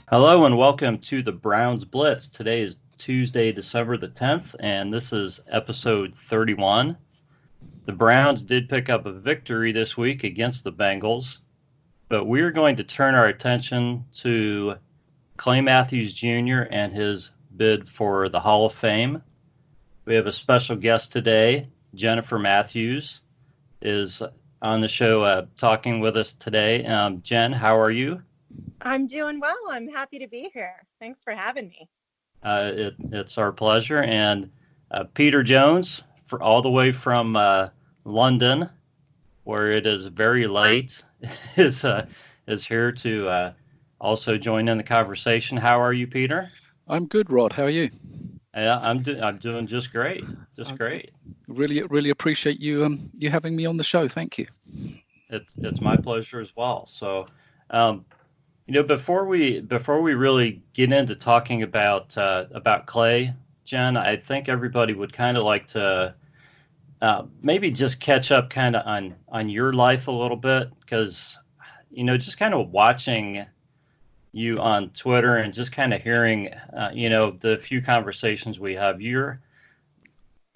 Hello and welcome to the Browns Blitz. Today is Tuesday, December the 10th, and this is episode 31. The Browns did pick up a victory this week against the Bengals, but we're going to turn our attention to Clay Matthews Jr. and his bid for the Hall of Fame. We have a special guest today. Jennifer Matthews is on the show talking with us today. Jen, how are you? I'm doing well. I'm happy to be here. Thanks for having me. It's our pleasure. And Peter Jones, all the way from London, where it is very late, is here to also join in the conversation. How are you, Peter? I'm good, Rod. How are you? Yeah, I'm doing just great. Great. Really appreciate you having me on the show. Thank you. It's my pleasure as well. So, before we really get into talking about Clay, Jen, I think everybody would kind of like to maybe just catch up kind of on your life a little bit, because just kind of watching you on Twitter and just kind of hearing the few conversations we have, you're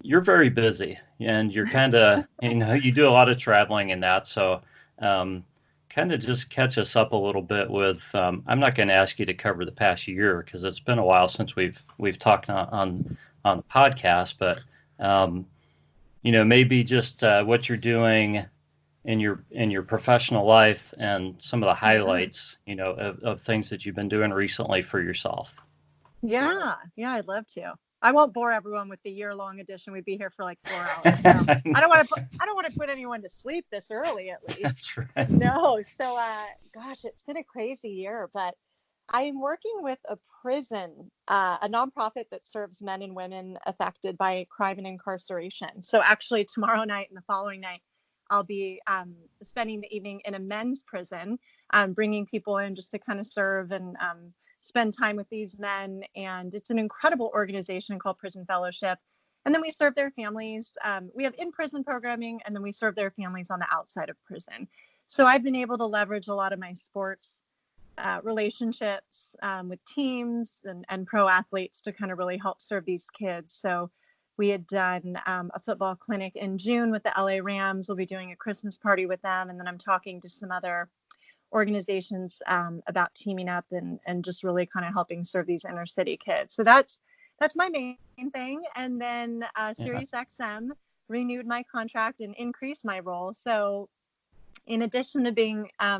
very busy and you're kind of you do a lot of traveling and that, so kind of just catch us up a little bit with I'm not going to ask you to cover the past year because it's been a while since we've talked on the podcast, but maybe just what you're doing in your professional life and some of the highlights of things that you've been doing recently for yourself. Yeah, I'd love to. I won't bore everyone with the year-long edition. We'd be here for like 4 hours. So I don't want to put anyone to sleep this early, at least. That's right. No, so gosh, it's been a crazy year, but I am working with a prison, a nonprofit that serves men and women affected by crime and incarceration. So actually, tomorrow night and the following night, I'll be spending the evening in a men's prison, bringing people in just to kind of serve and spend time with these men. And it's an incredible organization called Prison Fellowship. And then we serve their families. We have in-prison programming, and then we serve their families on the outside of prison. So I've been able to leverage a lot of my sports relationships with teams and pro athletes to kind of really help serve these kids. So we had done a football clinic in June with the LA Rams. We'll be doing a Christmas party with them. And then I'm talking to some other organizations about teaming up and just really kind of helping serve these inner city kids. So that's my main thing. And then SiriusXM renewed my contract and increased my role. So in addition to being, I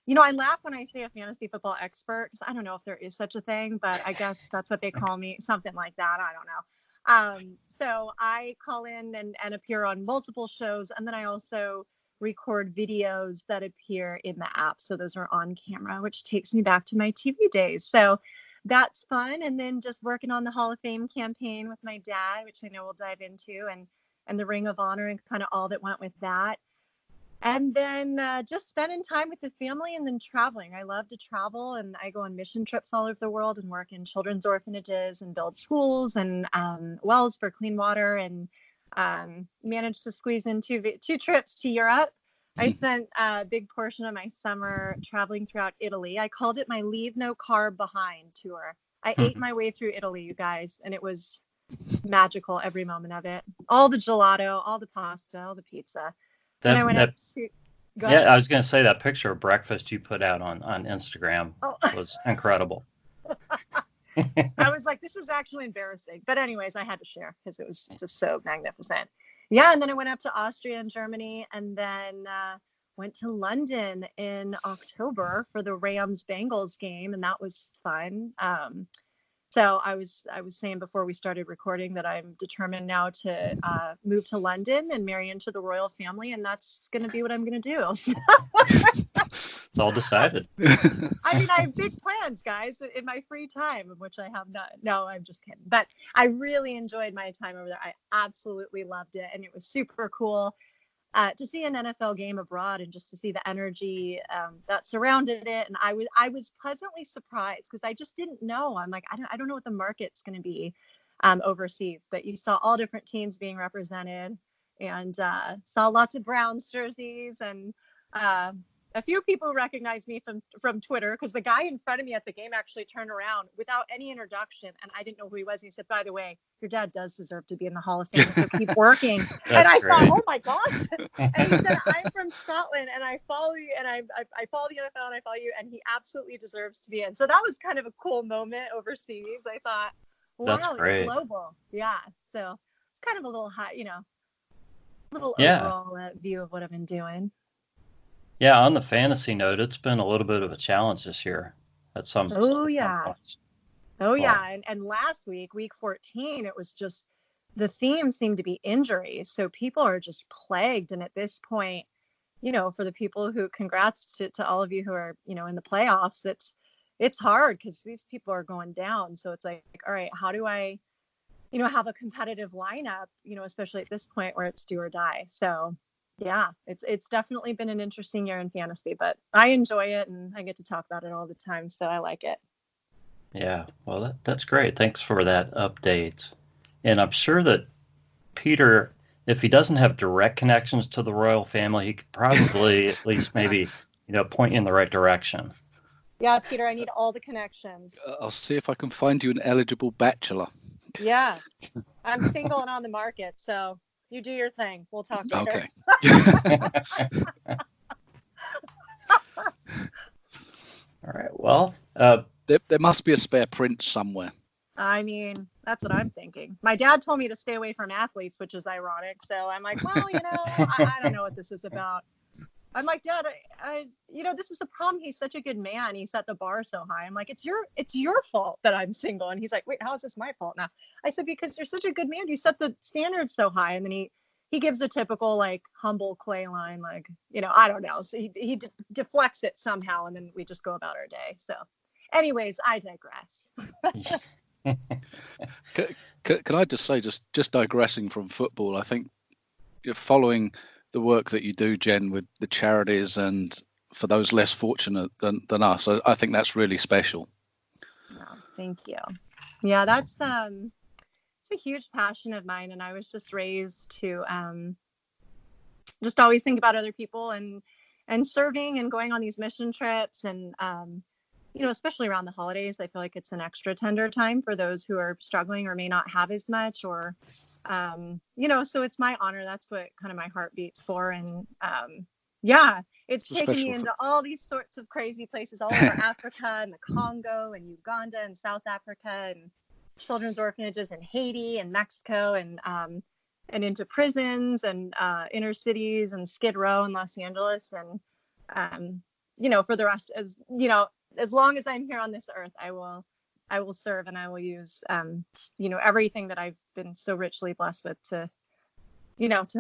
laugh when I say a fantasy football expert, because I don't know if there is such a thing, but I guess that's what they call me, something like that. I don't know. So I call in and appear on multiple shows. And then I also record videos that appear in the app. So those are on camera, which takes me back to my TV days. So that's fun. And then just working on the Hall of Fame campaign with my dad, which I know we'll dive into, and the Ring of Honor and kind of all that went with that. And then just spending time with the family and then traveling. I love to travel, and I go on mission trips all over the world and work in children's orphanages and build schools and wells for clean water, and managed to squeeze in two trips to Europe. I spent a big portion of my summer traveling throughout Italy. I called it my Leave No Carb Behind tour. I ate my way through Italy, you guys, and it was magical, every moment of it. All the gelato, all the pasta, all the pizza. I was going to say that picture of breakfast you put out on Instagram was incredible. I was like, this is actually embarrassing. But anyways, I had to share because it was just so magnificent. Yeah, and then I went up to Austria and Germany, and then went to London in October for the Rams-Bengals game, and that was fun. So I was saying before we started recording that I'm determined now to move to London and marry into the royal family, and that's going to be what I'm going to do. It's all decided. I mean, I have big plans, guys, in my free time, which I have not. No, I'm just kidding. But I really enjoyed my time over there. I absolutely loved it, and it was super cool to see an NFL game abroad and just to see the energy that surrounded it. And I was pleasantly surprised because I just didn't know. I'm like, I don't know what the market's going to be overseas, but you saw all different teams being represented, and saw lots of Browns jerseys, and a few people recognized me from Twitter, because the guy in front of me at the game actually turned around without any introduction, and I didn't know who he was. And he said, "By the way, your dad does deserve to be in the Hall of Fame, so keep working." And I thought, "Oh my gosh!" And he said, "I'm from Scotland, and I follow you, and I follow the NFL, and I follow you, and he absolutely deserves to be in." So that was kind of a cool moment overseas. I thought, "Wow, it's global." Yeah. So it's kind of a little high, little overall view of what I've been doing. Yeah, on the fantasy note, it's been a little bit of a challenge this year at some points. Yeah. And last week, week 14, it was just, the theme seemed to be injuries. So people are just plagued. And at this point, for the people who, congrats to all of you who are, in the playoffs, it's hard because these people are going down. So it's like, all right, how do I, have a competitive lineup, especially at this point where it's do or die. So yeah, it's definitely been an interesting year in fantasy, but I enjoy it and I get to talk about it all the time, so I like it. Yeah, well, that's great. Thanks for that update. And I'm sure that Peter, if he doesn't have direct connections to the royal family, he could probably at least maybe, point you in the right direction. Yeah, Peter, I need all the connections. I'll see if I can find you an eligible bachelor. Yeah, I'm single and on the market, so you do your thing. We'll talk later. Okay. All right. Well, there must be a spare print somewhere. I mean, that's what I'm thinking. My dad told me to stay away from athletes, which is ironic. So I'm like, well, I don't know what this is about. I'm like, Dad, this is the problem. He's such a good man. He set the bar so high. I'm like, it's your fault that I'm single. And he's like, wait, how is this my fault now? I said, because you're such a good man. You set the standards so high. And then he gives a typical, like, humble Clay line, like, I don't know. So he deflects it somehow. And then we just go about our day. So anyways, I digress. Can I just say, just digressing from football, I think you're following the work that you do, Jenn, with the charities and for those less fortunate than us. I think that's really special. Oh, thank you. Yeah, that's it's a huge passion of mine, and I was just raised to just always think about other people and serving and going on these mission trips, and especially around the holidays, I feel like it's an extra tender time for those who are struggling or may not have as much, or so it's my honor. That's what kind of my heart beats for. And it's taking me into all these sorts of crazy places all over Africa and the Congo and Uganda and South Africa and children's orphanages in Haiti and Mexico and into prisons and inner cities and Skid Row in Los Angeles. And for the rest, as long as I'm here on this earth, I will serve, and I will use, everything that I've been so richly blessed with to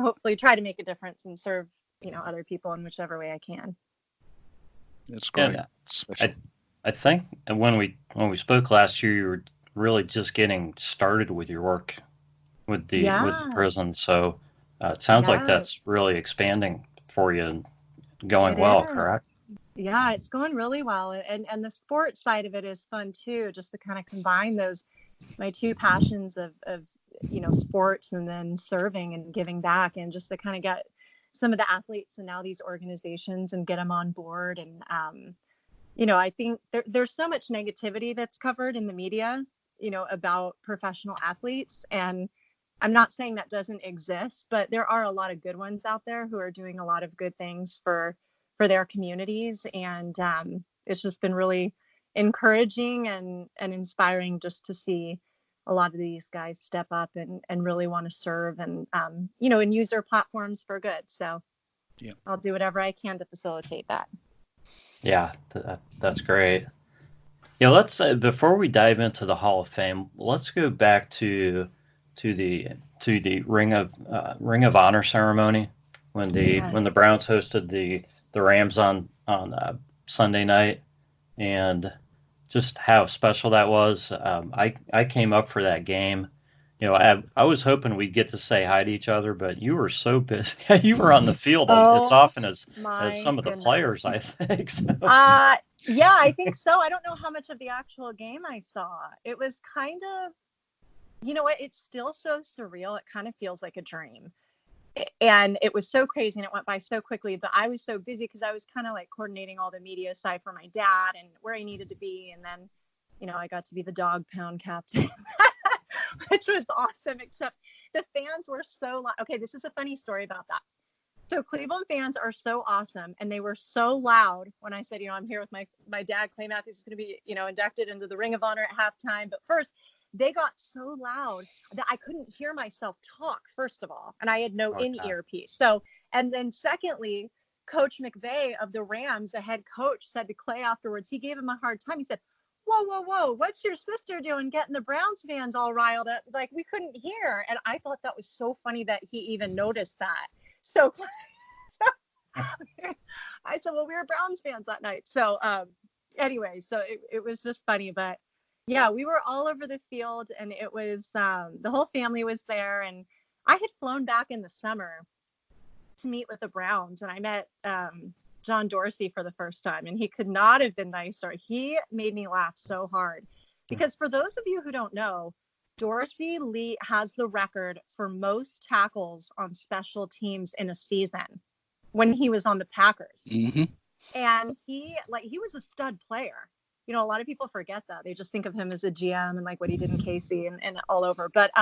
hopefully try to make a difference and serve, other people in whichever way I can. That's great. I think when we spoke last year, you were really just getting started with your work with the prison. So it sounds like that's really expanding for you and going well, correct? Yeah, it's going really well. And the sports side of it is fun too, just to kind of combine my two passions of sports and then serving and giving back, and just to kind of get some of the athletes and now these organizations and get them on board. And, I think there's so much negativity that's covered in the media, about professional athletes. And I'm not saying that doesn't exist, but there are a lot of good ones out there who are doing a lot of good things for their communities. And it's just been really encouraging and inspiring just to see a lot of these guys step up and really want to serve and, and use their platforms for good. So I'll do whatever I can to facilitate that. Yeah, that's great. Yeah, let's before we dive into the Hall of Fame, let's go back to the Ring of Honor ceremony when the Browns hosted the Rams on Sunday night, and just how special that was. I came up for that game. I was hoping we'd get to say hi to each other, but you were so busy. You were on the field as often as some of the players, I think. So. Yeah, I think so. I don't know how much of the actual game I saw. It was kind of, you know what? It's still so surreal. It kind of feels like a dream. And it was so crazy and it went by so quickly, but I was so busy because I was kind of like coordinating all the media side for my dad and where he needed to be. And then, I got to be the dog pound captain, which was awesome, except the fans were so loud. Okay, this is a funny story about that. So Cleveland fans are so awesome, and they were so loud when I said, I'm here with my dad, Clay Matthews is going to be, inducted into the Ring of Honor at halftime. But first, they got so loud that I couldn't hear myself talk, first of all, and I had no in-ear piece. So, and then secondly, Coach McVay of the Rams, the head coach, said to Clay afterwards, he gave him a hard time. He said, whoa, what's your sister doing getting the Browns fans all riled up? Like, we couldn't hear. And I thought that was so funny that he even noticed that. So I said, well, we were Browns fans that night. So anyway, so it was just funny. But yeah, we were all over the field, and it was the whole family was there. And I had flown back in the summer to meet with the Browns, and I met John Dorsey for the first time, and he could not have been nicer. He made me laugh so hard because for those of you who don't know, Dorsey Lee has the record for most tackles on special teams in a season when he was on the Packers. Mm-hmm. And he was a stud player. A lot of people forget that. They just think of him as a GM and like what he did in KC and all over. But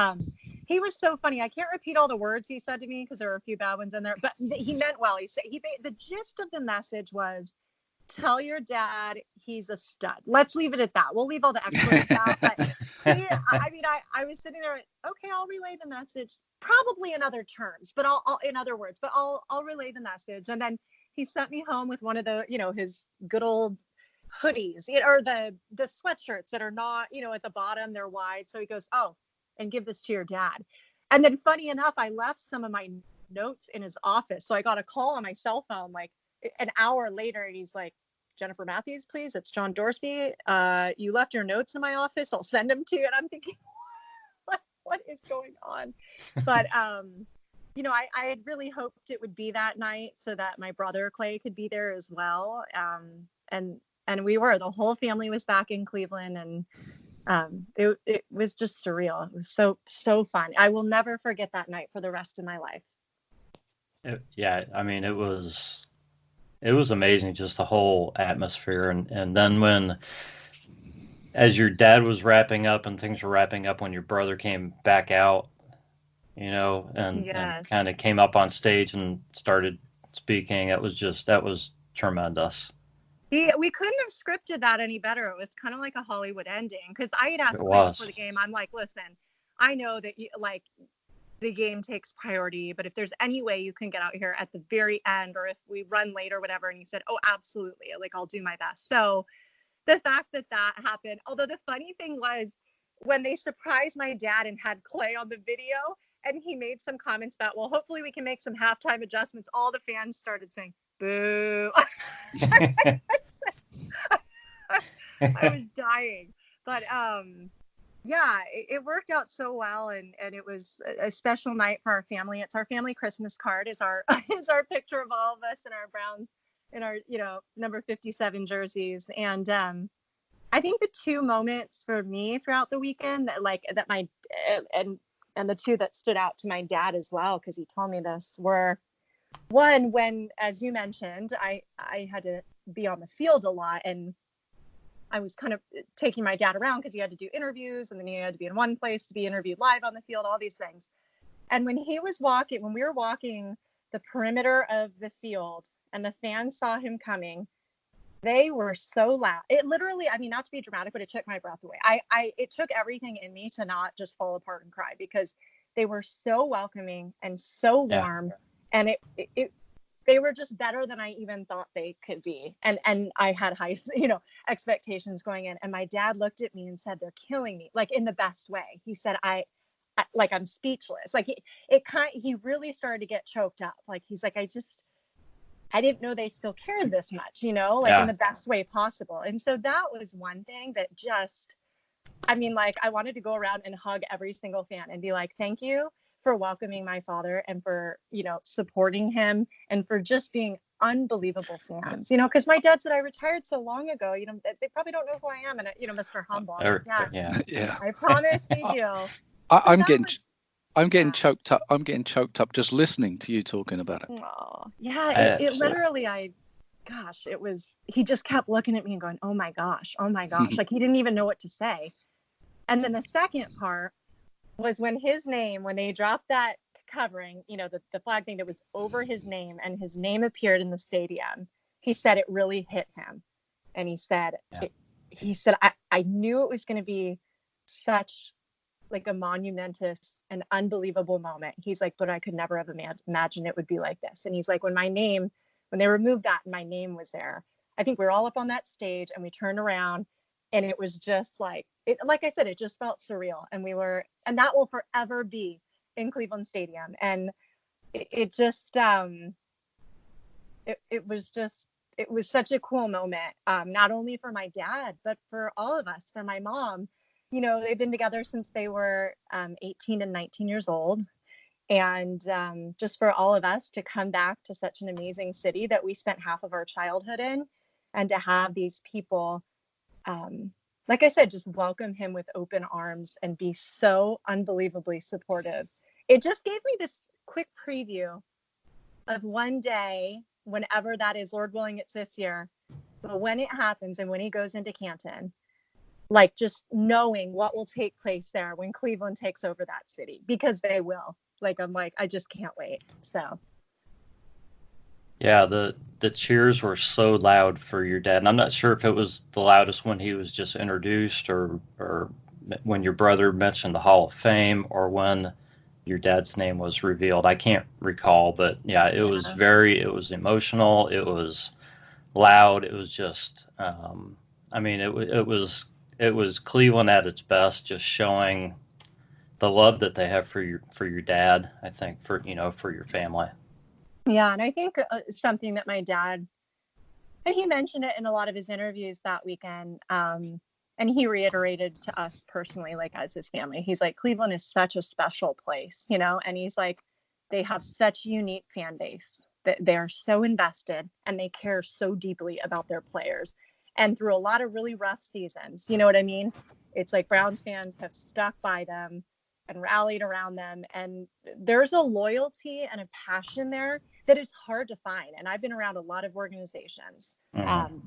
he was so funny. I can't repeat all the words he said to me because there were a few bad ones in there, but he meant well. The gist of the message was, tell your dad he's a stud. Let's leave it at that. We'll leave all the expletives out. But I was sitting there, okay, I'll relay the message, probably in other terms, but I'll relay the message. And then he sent me home with one of the, his good old hoodies, or the sweatshirts that are not, at the bottom, they're wide. So he goes, oh, and give this to your dad. And then funny enough, I left some of my notes in his office. So I got a call on my cell phone, like an hour later, and he's like, Jennifer Matthews, please. It's John Dorsey. You left your notes in my office. I'll send them to you. And I'm thinking, what is going on? But, I had really hoped it would be that night so that my brother Clay could be there as well. And we were, the whole family was back in Cleveland, and it was just surreal. It was so fun. I will never forget that night for the rest of my life. It was amazing, just the whole atmosphere. And then as your dad was wrapping up and things were wrapping up, when your brother came back out, and kind of came up on stage and started speaking, that was tremendous. We couldn't have scripted that any better. It was kind of like a Hollywood ending, because I had asked Clay before the game, I'm like, listen, I know that the game takes priority, but if there's any way you can get out here at the very end, or if we run late or whatever, and he said, oh, absolutely, like, I'll do my best. So the fact that happened, although the funny thing was when they surprised my dad and had Clay on the video, and he made some comments about, well, hopefully we can make some halftime adjustments, all the fans started saying, boo. I was dying. But it worked out so well, and it was a special night for our family. It's our family Christmas card, is our picture of all of us in our Browns, in our number 57 jerseys. And I think the two moments for me throughout the weekend that my and the two that stood out to my dad as well, because he told me this, were one, when, as you mentioned, I had to be on the field a lot, and I was kind of taking my dad around because he had to do interviews, and then he had to be in one place to be interviewed live on the field, all these things. And when we were walking the perimeter of the field and the fans saw him coming, they were so loud. It literally, not to be dramatic, but it took my breath away. It took everything in me to not just fall apart and cry, because they were so welcoming and so warm. And they were just better than I even thought they could be. And I had high, expectations going in. And my dad looked at me and said, they're killing me, like, in the best way. He said, I'm speechless. Like, he really started to get choked up. Like, he's like, I didn't know they still cared this much, in the best way possible. And so that was one thing that just, I wanted to go around and hug every single fan and be like, thank you for welcoming my father, and for, supporting him, and for just being unbelievable fans, because my dad said I retired so long ago, they probably don't know who I am. And, Mr. Humble, Dad, I promise we do. I'm getting choked up. I'm getting choked up just listening to you talking about it. Oh, yeah. It literally, he just kept looking at me and going, oh my gosh. Like he didn't even know what to say. And then the second part was when they dropped that covering, the flag thing that was over his name and his name appeared in the stadium. He said it really hit him. And he said, I knew it was going to be such like a monumentous and unbelievable moment. He's like, but I could never have imagined it would be like this. And he's like, when they removed that and my name was there, I think we were all up on that stage and we turned around and it was just like I said, it just felt surreal. And that will forever be in Cleveland Stadium. And it was such a cool moment, not only for my dad, but for all of us, for my mom. They've been together since they were 18 and 19 years old. And just for all of us to come back to such an amazing city that we spent half of our childhood in, and to have these people, like I said, just welcome him with open arms and be so unbelievably supportive. It just gave me this quick preview of one day, whenever that is, Lord willing, it's this year, but when it happens and when he goes into Canton, like just knowing what will take place there when Cleveland takes over that city, because they will. I just can't wait. So. Yeah, the cheers were so loud for your dad. And I'm not sure if it was the loudest when he was just introduced or when your brother mentioned the Hall of Fame or when your dad's name was revealed. I can't recall, but yeah, it was emotional. It was loud. It was just, it was Cleveland at its best, just showing the love that they have for your dad, I think, for your family. Yeah. And I think something that my dad, and he mentioned it in a lot of his interviews that weekend, and he reiterated to us personally, like as his family, he's like, Cleveland is such a special place, and he's like, they have such a unique fan base that they are so invested and they care so deeply about their players. And through a lot of really rough seasons, you know what I mean? It's like Browns fans have stuck by them and rallied around them. And there's a loyalty and a passion there that is hard to find. And I've been around a lot of organizations, in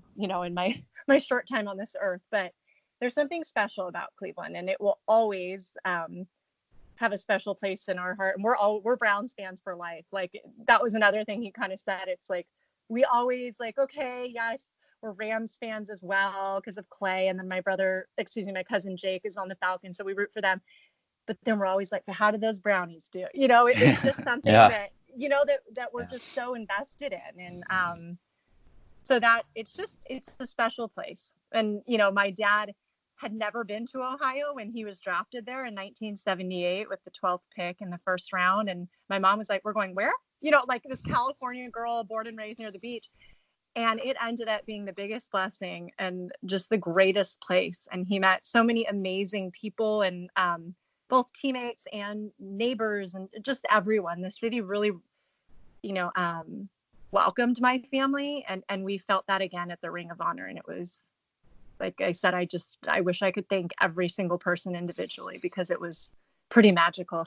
my short time on this earth, but there's something special about Cleveland, and it will always have a special place in our heart. And we're Browns fans for life. Like that was another thing he kind of said. It's like, we always like, okay, yes, we're Rams fans as well because of Clay. And then my cousin Jake is on the Falcons, so we root for them. But then we're always like, but how did those Brownies do? It's just something that, that we're just so invested in. And so that it's a special place. And, my dad had never been to Ohio when he was drafted there in 1978 with the 12th pick in the first round. And my mom was like, we're going where? Like this California girl born and raised near the beach. And it ended up being the biggest blessing and just the greatest place. And he met so many amazing people and both teammates and neighbors and just everyone. The city really, welcomed my family. And we felt that again at the Ring of Honor. And it was, like I said, I wish I could thank every single person individually because it was pretty magical.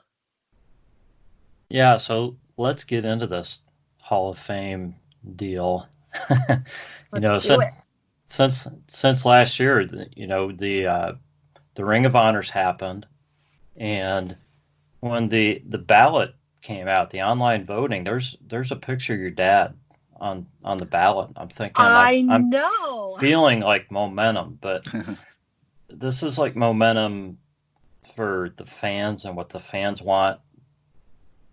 Yeah, so let's get into this Hall of Fame deal. Since last year, the Ring of Honors happened, and when the ballot came out, the online voting, there's a picture of your dad on the ballot. I'm thinking, I'm feeling like momentum, but this is like momentum for the fans and what the fans want.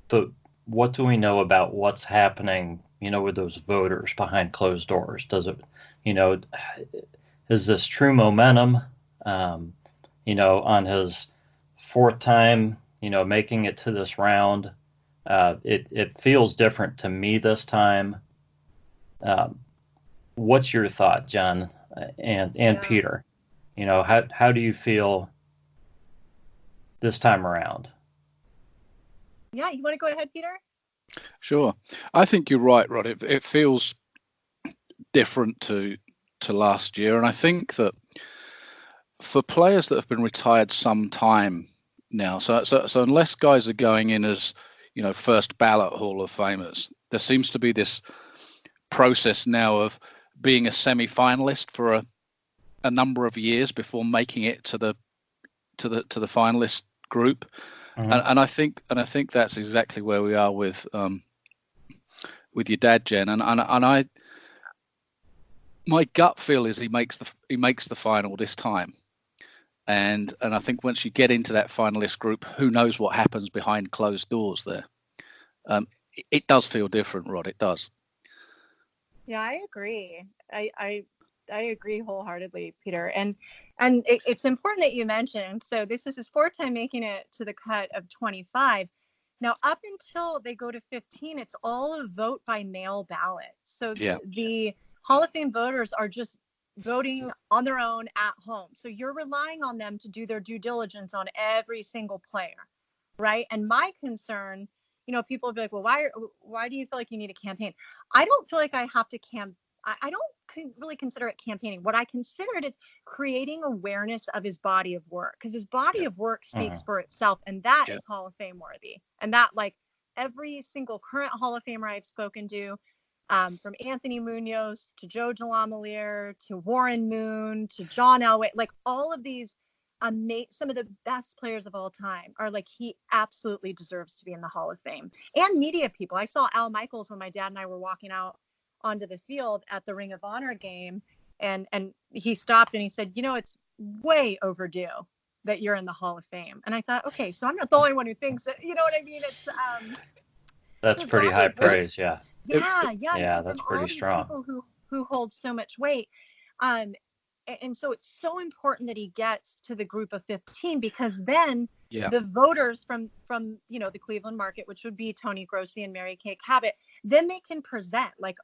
But what do we know about what's happening, with those voters behind closed doors? Does it, is this true momentum? On his fourth time, making it to this round, it feels different to me this time. What's your thought, Jenn and Peter? How do you feel this time around? Yeah, you want to go ahead, Peter? Sure. I think you're right, Rod. It feels different to last year. And I think that for players that have been retired some time, now. So unless guys are going in as, first ballot Hall of Famers, there seems to be this process now of being a semi-finalist for a number of years before making it to the finalist group. Mhm. And I think that's exactly where we are with your dad, Jen. And I, my gut feel is he makes the final this time. And I think once you get into that finalist group, who knows what happens behind closed doors there. It does feel different, Rod. It does. Yeah, I agree. I agree wholeheartedly, Peter. And it's important that you mentioned. So this is his fourth time making it to the cut of 25. Now, up until they go to 15, it's all a vote by mail ballot. So the Hall of Fame voters are just voting on their own at home. So you're relying on them to do their due diligence on every single player, right? And my concern, people will be like, well, why do you feel like you need a campaign? I don't feel like I have to I don't really consider it campaigning. What I consider it is creating awareness of his body of work, because his body of work speaks for itself, and that is Hall of Fame worthy. And that, like, every single current Hall of Famer I've spoken to, from Anthony Munoz to Joe Jalamilear to Warren Moon to John Elway, like all of these some of the best players of all time are like, he absolutely deserves to be in the Hall of Fame. And media people. I saw Al Michaels when my dad and I were walking out onto the field at the Ring of Honor game, and he stopped and he said, it's way overdue that you're in the Hall of Fame. And I thought, okay, so I'm not the only one who thinks it. You know what I mean? It's that's pretty high praise. Yeah, so that's from pretty all these strong. people who hold so much weight, and so it's so important that he gets to the group of 15, because then the voters from the Cleveland market, which would be Tony Grossi and Mary Kay Cabot, then they can present, like,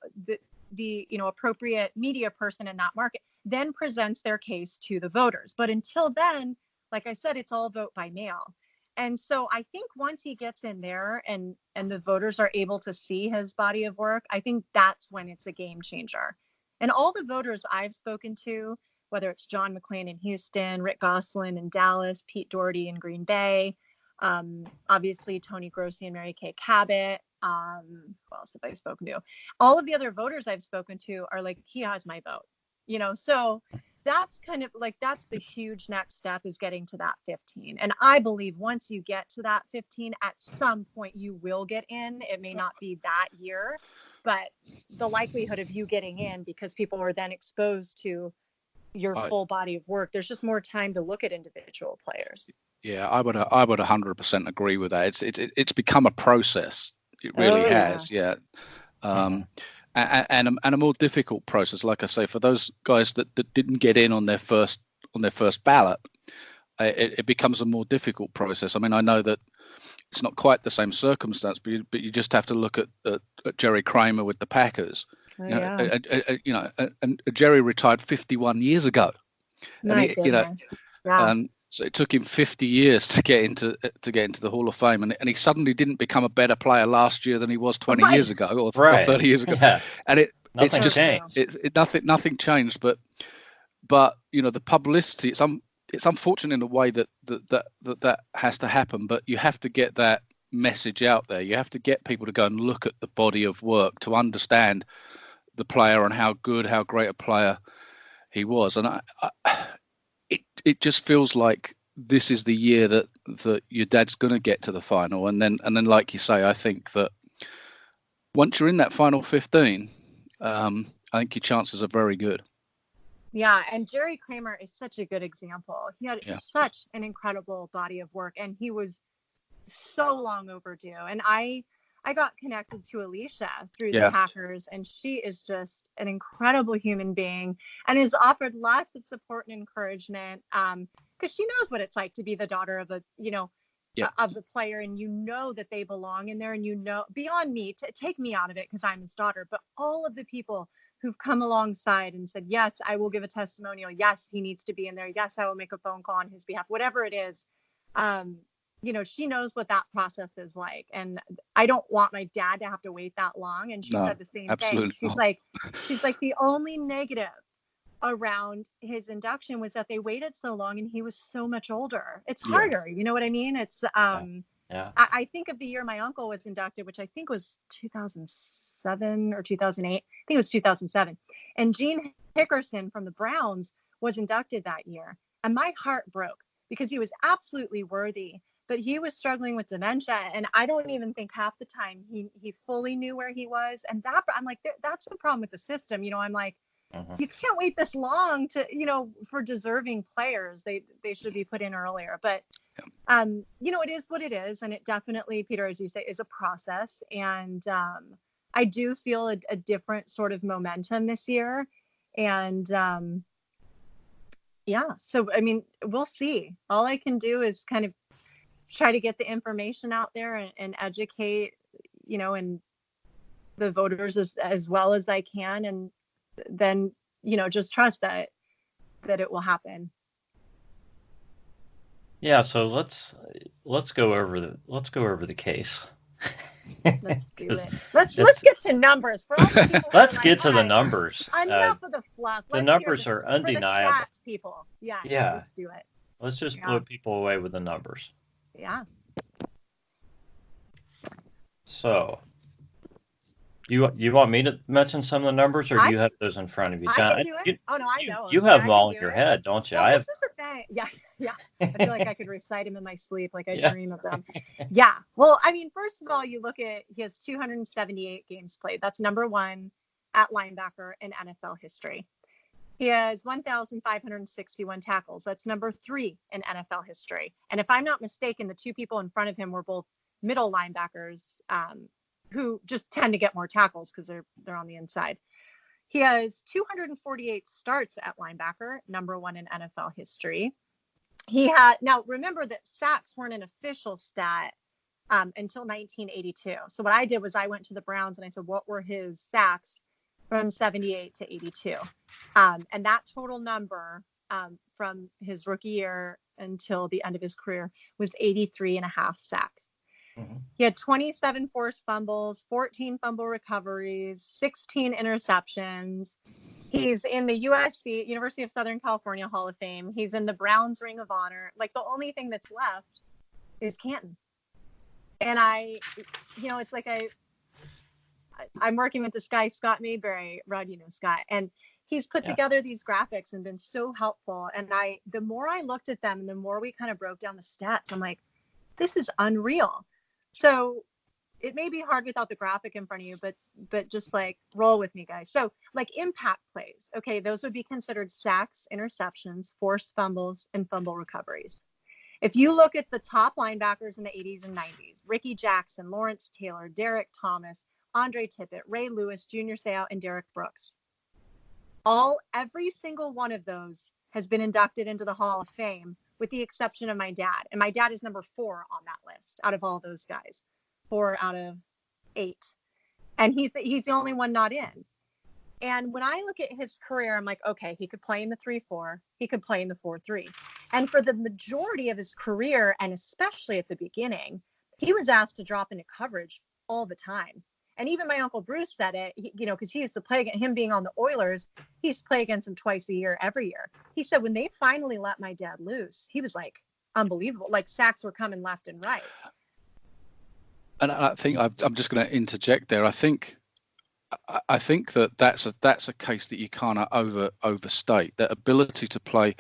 the appropriate media person in that market then presents their case to the voters. But until then, like I said, it's all vote by mail. And so I think once he gets in there and the voters are able to see his body of work, I think that's when it's a game changer. And all the voters I've spoken to, whether it's John McClain in Houston, Rick Gosselin in Dallas, Pete Doherty in Green Bay, obviously Tony Grossi and Mary Kay Cabot, who else have I spoken to? All of the other voters I've spoken to are like, he has my vote, so that's kind of like, that's the huge next step, is getting to that 15. And I believe once you get to that 15, at some point you will get in. It may not be that year, but the likelihood of you getting in, because people are then exposed to your full body of work, there's just more time to look at individual players. Yeah, I would 100% agree with that. It's become a process. It really has. Yeah. And a more difficult process, like I say, for those guys that didn't get in on their first ballot, it becomes a more difficult process. I mean, I know that it's not quite the same circumstance, but you just have to look at Jerry Kramer with the Packers. And Jerry retired 51 years ago. So it took him 50 years to get into the Hall of Fame, and he suddenly didn't become a better player last year than he was 20 years ago or 30 years ago. Yeah. And nothing changed. Nothing changed, but the publicity. It's unfortunate in a way that has to happen, but you have to get that message out there. You have to get people to go and look at the body of work to understand the player and how great a player he was. And it just feels like this is the year that your dad's going to get to the final. And then, like you say, I think that once you're in that final 15, I think your chances are very good. Yeah, and Jerry Kramer is such a good example. He had such an incredible body of work, and he was so long overdue. And I got connected to Alicia through the Packers, and she is just an incredible human being and has offered lots of support and encouragement, because she knows what it's like to be the daughter of of the player, and that they belong in there, and beyond me, to take me out of it because I'm his daughter, but all of the people who've come alongside and said, yes, I will give a testimonial. Yes, he needs to be in there. Yes, I will make a phone call on his behalf, whatever it is. She knows what that process is like. And I don't want my dad to have to wait that long. And she said the same thing. She's like, the only negative around his induction was that they waited so long and he was so much older. It's Yeah. harder, you know what I mean? It's Yeah. I think of the year my uncle was inducted, which I think was 2007 or 2008. I think it was 2007. And Gene Hickerson from the Browns was inducted that year. And my heart broke because he was absolutely worthy, but he was struggling with dementia. And I don't even think half the time he fully knew where he was. And that, I'm like, that's the problem with the system. You know, I'm like, you can't wait this long to, you know, for deserving players. They should be put in earlier. But, you know, it is what it is. And it definitely, Peter, as you say, is a process. And I do feel a different sort of momentum this year. And yeah, so, I mean, we'll see. All I can do is kind of try to get the information out there and educate, you know, and the voters as well as I can. And then, you know, just trust that it will happen. Yeah, so let's go over the case. Let's do it. Let's get to numbers. For all the people let's get to the numbers. Enough of the fluff. The numbers are undeniable. For the stats, people. Yeah. Let's do it. Let's just blow people away with the numbers. Yeah. So, you want me to mention some of the numbers, or do you have those in front of you, John? I can do it. I know. You have them all in your head, don't you? Well, this is the thing. Yeah. I feel like I could recite them in my sleep, like I dream of them. Yeah. Well, I mean, first of all, you look at he has 278 games played. That's number one at linebacker in NFL history. He has 1,561 tackles. That's number 3 in NFL history. And if I'm not mistaken, the two people in front of him were both middle linebackers, who just tend to get more tackles because they're on the inside. He has 248 starts at linebacker, number 1 in NFL history. Now remember that sacks weren't an official stat until 1982. So what I did was I went to the Browns and I said, what were his sacks from 78 to 82? And that total number from his rookie year until the end of his career was 83.5 sacks. He had 27 forced fumbles, 14 fumble recoveries, 16 interceptions. He's in the University of Southern California Hall of Fame. He's in the Browns Ring of Honor. Like, the only thing that's left is Canton. And it's like I'm working with this guy, Scott Mayberry, Rod, you know Scott, and he's put together these graphics and been so helpful. And the more I looked at them, and the more we kind of broke down the stats, I'm like, this is unreal. So it may be hard without the graphic in front of you, but just like roll with me, guys. So like impact plays, okay, those would be considered sacks, interceptions, forced fumbles, and fumble recoveries. If you look at the top linebackers in the 80s and 90s, Ricky Jackson, Lawrence Taylor, Derek Thomas, Andre Tippett, Ray Lewis, Junior Seau, and Derek Brooks, every single one of those has been inducted into the Hall of Fame, with the exception of my dad. And my dad is number 4 on that list out of all those guys, 4 out of 8. And he's the only one not in. And when I look at his career, I'm like, okay, he could play in the 3-4. He could play in the 4-3. And for the majority of his career, and especially at the beginning, he was asked to drop into coverage all the time. And even my Uncle Bruce said it, because he used to play against him, being on the Oilers. He used to play against him twice a year, every year. He said when they finally let my dad loose, he was like unbelievable. Like sacks were coming left and right. And I think I'm just going to interject there. I think that's a case that you can't overstate. That ability to play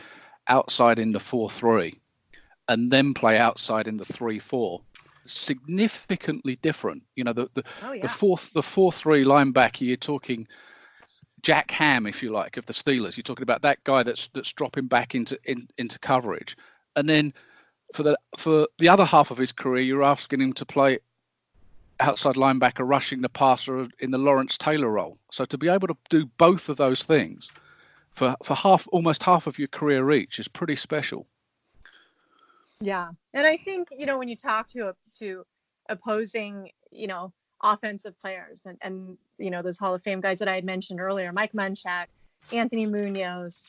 outside in the 4-3 and then play outside in the 3-4. Significantly different. The 4-3 linebacker, you're talking Jack Ham, if you like, of the Steelers. You're talking about that guy that's dropping back into coverage, and then for the other half of his career, you're asking him to play outside linebacker, rushing the passer in the Lawrence Taylor role. So to be able to do both of those things for almost half of your career each is pretty special. Yeah. And I think, when you talk to opposing, offensive players and those Hall of Fame guys that I had mentioned earlier, Mike Munchak, Anthony Munoz,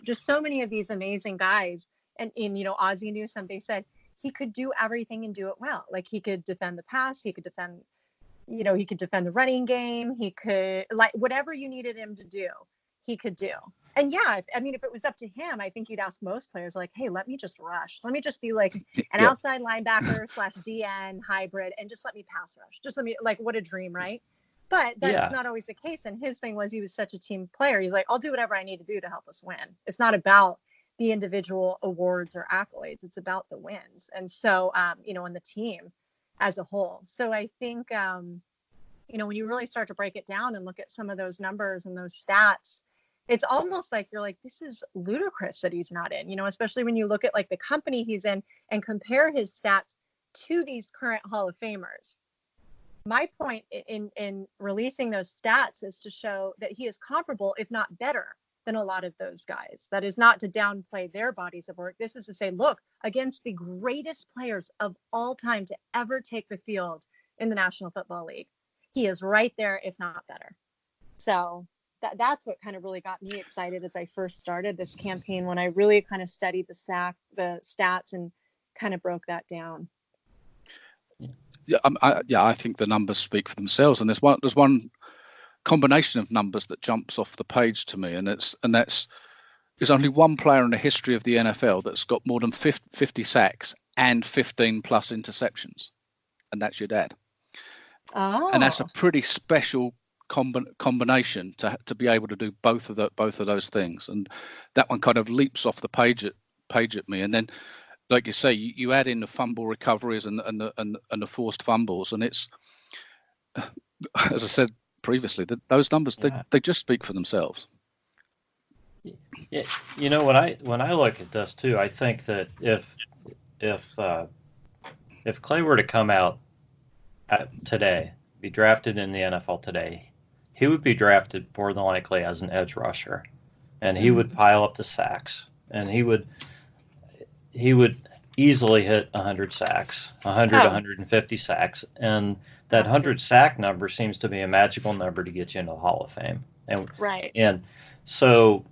just so many of these amazing guys. And Ozzie Newsome, they said he could do everything and do it well. Like he could defend the pass, he could defend the running game. He could, like, whatever you needed him to do, he could do. And yeah, if it was up to him, I think you'd ask most players like, hey, let me just rush. Let me just be like an outside linebacker / DN hybrid and just let me pass rush. Just let me, like, what a dream, right? But that's not always the case. And his thing was he was such a team player. He's like, I'll do whatever I need to do to help us win. It's not about the individual awards or accolades. It's about the wins. And so, and the team as a whole. So I think, when you really start to break it down and look at some of those numbers and those stats, it's almost like you're like, this is ludicrous that he's not in, especially when you look at like the company he's in and compare his stats to these current Hall of Famers. My point in releasing those stats is to show that he is comparable, if not better, than a lot of those guys. That is not to downplay their bodies of work. This is to say, look, against the greatest players of all time to ever take the field in the National Football League, he is right there, if not better. So that's what kind of really got me excited as I first started this campaign, when I really kind of studied the stats and kind of broke that down. I think the numbers speak for themselves, and there's one combination of numbers that jumps off the page to me, and there's only one player in the history of the NFL that's got more than 50 sacks and 15 plus interceptions, and that's your dad. Oh. And that's a pretty special combination to be able to do both of those things, and that one kind of leaps off the page at me. And then, like you say, you add in the fumble recoveries and the forced fumbles, and it's, as I said previously, those numbers they just speak for themselves. Yeah, when I look at this too, I think that if Clay were to come out today, be drafted in the NFL today, he would be drafted more than likely as an edge rusher, and he would pile up the sacks, and he would easily hit 100 sacks, 150 sacks, and that 100 sack number seems to be a magical number to get you into the Hall of Fame. And right. And so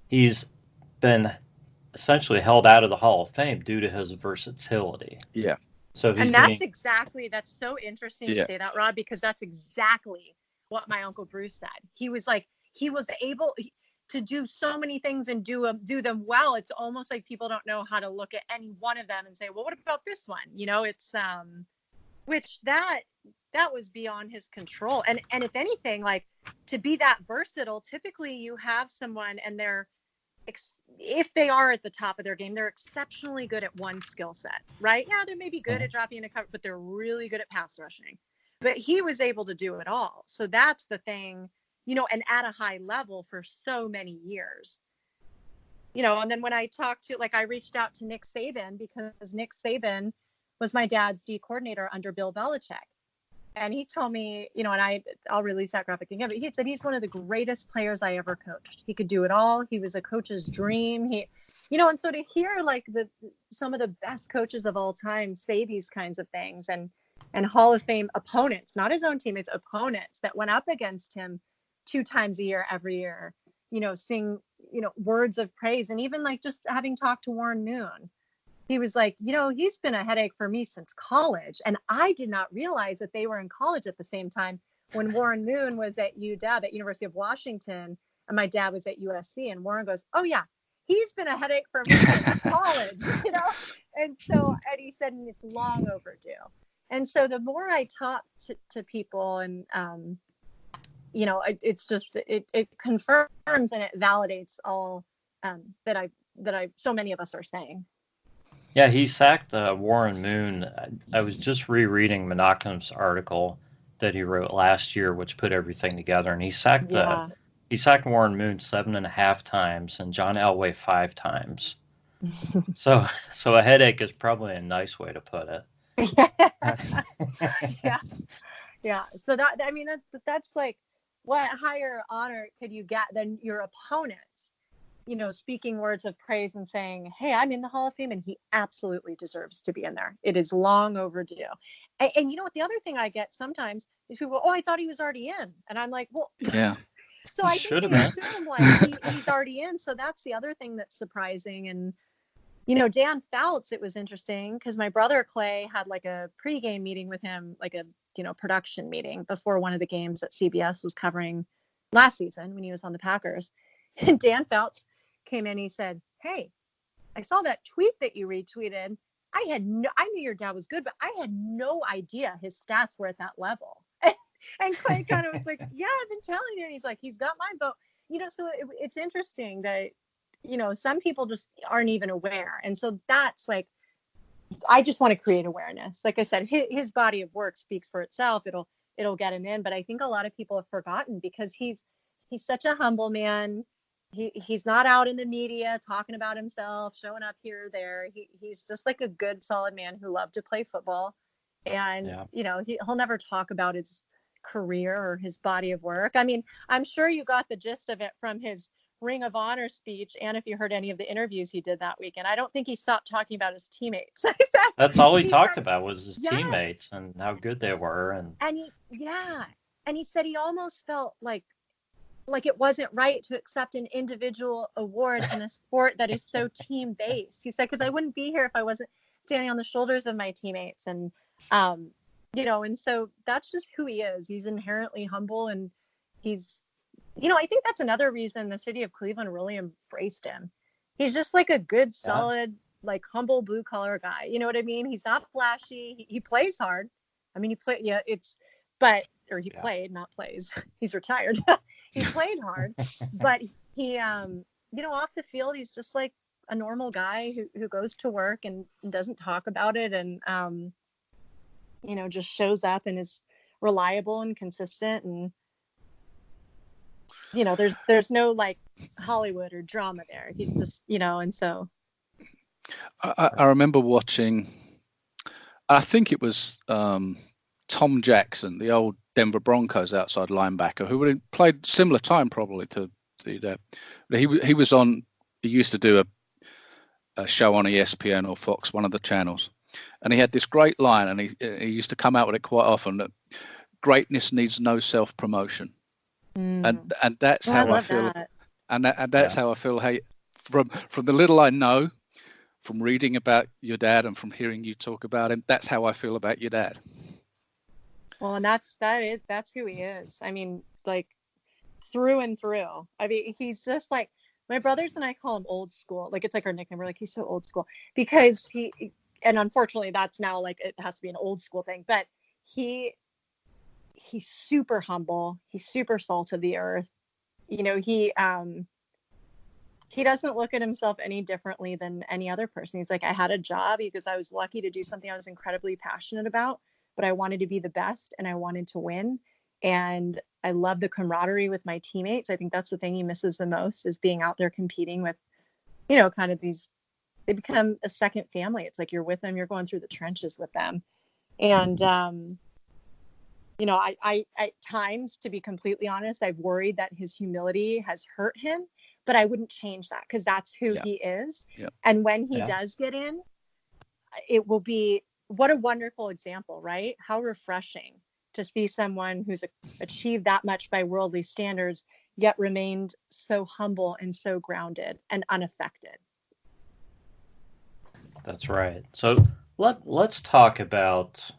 he's been essentially held out of the Hall of Fame due to his versatility. Yeah. So that's so interesting to say that, Rob, because that's exactly what my Uncle Bruce said. He was able to do so many things and do them well. It's almost like people don't know how to look at any one of them and say, well, what about this one? It's which that was beyond his control. And if anything, like, to be that versatile, typically you have someone and if they are at the top of their game, they're exceptionally good at one skill set, right? Yeah, they may be good at dropping in a cover, but they're really good at pass rushing. But he was able to do it all. So that's the thing, and at a high level for so many years. And then when I reached out to Nick Saban, because Nick Saban was my dad's D coordinator under Bill Belichick. And he told me, and I'll release that graphic again, but he said he's one of the greatest players I ever coached. He could do it all. He was a coach's dream. And so to hear like some of the best coaches of all time say these kinds of things, and Hall of Fame opponents, not his own teammates, opponents that went up against him 2 times a year, every year, sing, words of praise. And even like just having talked to Warren Moon, he was like, he's been a headache for me since college. And I did not realize that they were in college at the same time when Warren Moon was at UW at University of Washington and my dad was at USC. And Warren goes, oh yeah, he's been a headache for me since college, And so, and he said, and it's long overdue. And so the more I talk to people and, it's just, it confirms and it validates all that so many of us are saying. Yeah, he sacked Warren Moon. I was just rereading Menachem's article that he wrote last year, which put everything together, and he sacked Warren Moon 7.5 times and John Elway 5 times. So a headache is probably a nice way to put it. Yeah. So that's like, what higher honor could you get than your opponents? Speaking words of praise and saying, hey, I'm in the Hall of Fame and he absolutely deserves to be in there. It is long overdue. And you know what? The other thing I get sometimes is people, I thought he was already in. And I'm like, well, yeah. So I think they assume like he's already in. So that's the other thing that's surprising. And, Dan Fouts, it was interesting because my brother Clay had like a pregame meeting with him, like a, production meeting before one of the games that CBS was covering last season when he was on the Packers. And Dan Fouts came in, he said, "Hey, I saw that tweet that you retweeted. I knew your dad was good, but I had no idea his stats were at that level." And Clay kind of was like, "Yeah, I've been telling you." And he's like, "He's got my vote." So it's interesting that, some people just aren't even aware. And so that's like, I just want to create awareness. Like I said, his body of work speaks for itself. It'll get him in. But I think a lot of people have forgotten, because he's such a humble man. He's not out in the media talking about himself, showing up here or there. He's just like a good, solid man who loved to play football. And, he'll never talk about his career or his body of work. I mean, I'm sure you got the gist of it from his Ring of Honor speech, and if you heard any of the interviews he did that weekend. I don't think he stopped talking about his teammates. That's all he talked about was his teammates and how good they were. And he said he almost felt like it wasn't right to accept an individual award in a sport that is so team-based. He said, because I wouldn't be here if I wasn't standing on the shoulders of my teammates. And, and so that's just who he is. He's inherently humble, and he's, I think that's another reason the city of Cleveland really embraced him. He's just like a good, solid, like humble blue collar guy. You know what I mean? He's not flashy. He plays hard. I mean, he played, not plays. He's retired. He played hard, but he, off the field, he's just like a normal guy who goes to work and doesn't talk about it. And, just shows up and is reliable and consistent. And, there's no like Hollywood or drama there. He's just, and so. I remember watching, I think it was Tom Jackson, the old Denver Broncos outside linebacker, who played similar time probably to that. He used to do a show on ESPN or Fox, one of the channels. And he had this great line, and he used to come out with it quite often, that greatness needs no self-promotion. And that's how I feel. That. And that's how I feel. Hey, from the little I know, from reading about your dad and from hearing you talk about him, that's how I feel about your dad. Well, and that's who he is. I mean, like through and through. I mean, he's just like, my brothers and I call him old school. Like, it's like our nickname. We're like, he's so old school, because and unfortunately that's now like, it has to be an old school thing, but he's super humble. He's super salt of the earth. He doesn't look at himself any differently than any other person. He's like, I had a job because I was lucky to do something I was incredibly passionate about, but I wanted to be the best and I wanted to win. And I love the camaraderie with my teammates. I think that's the thing he misses the most, is being out there competing with, kind of these, they become a second family. It's like you're with them, you're going through the trenches with them. And, I at times, to be completely honest, I've worried that his humility has hurt him, but I wouldn't change that, because that's who he is. Yeah. And when he does get in, it will be, what a wonderful example, right? How refreshing to see someone who's achieved that much by worldly standards, yet remained so humble and so grounded and unaffected. That's right. So let's talk about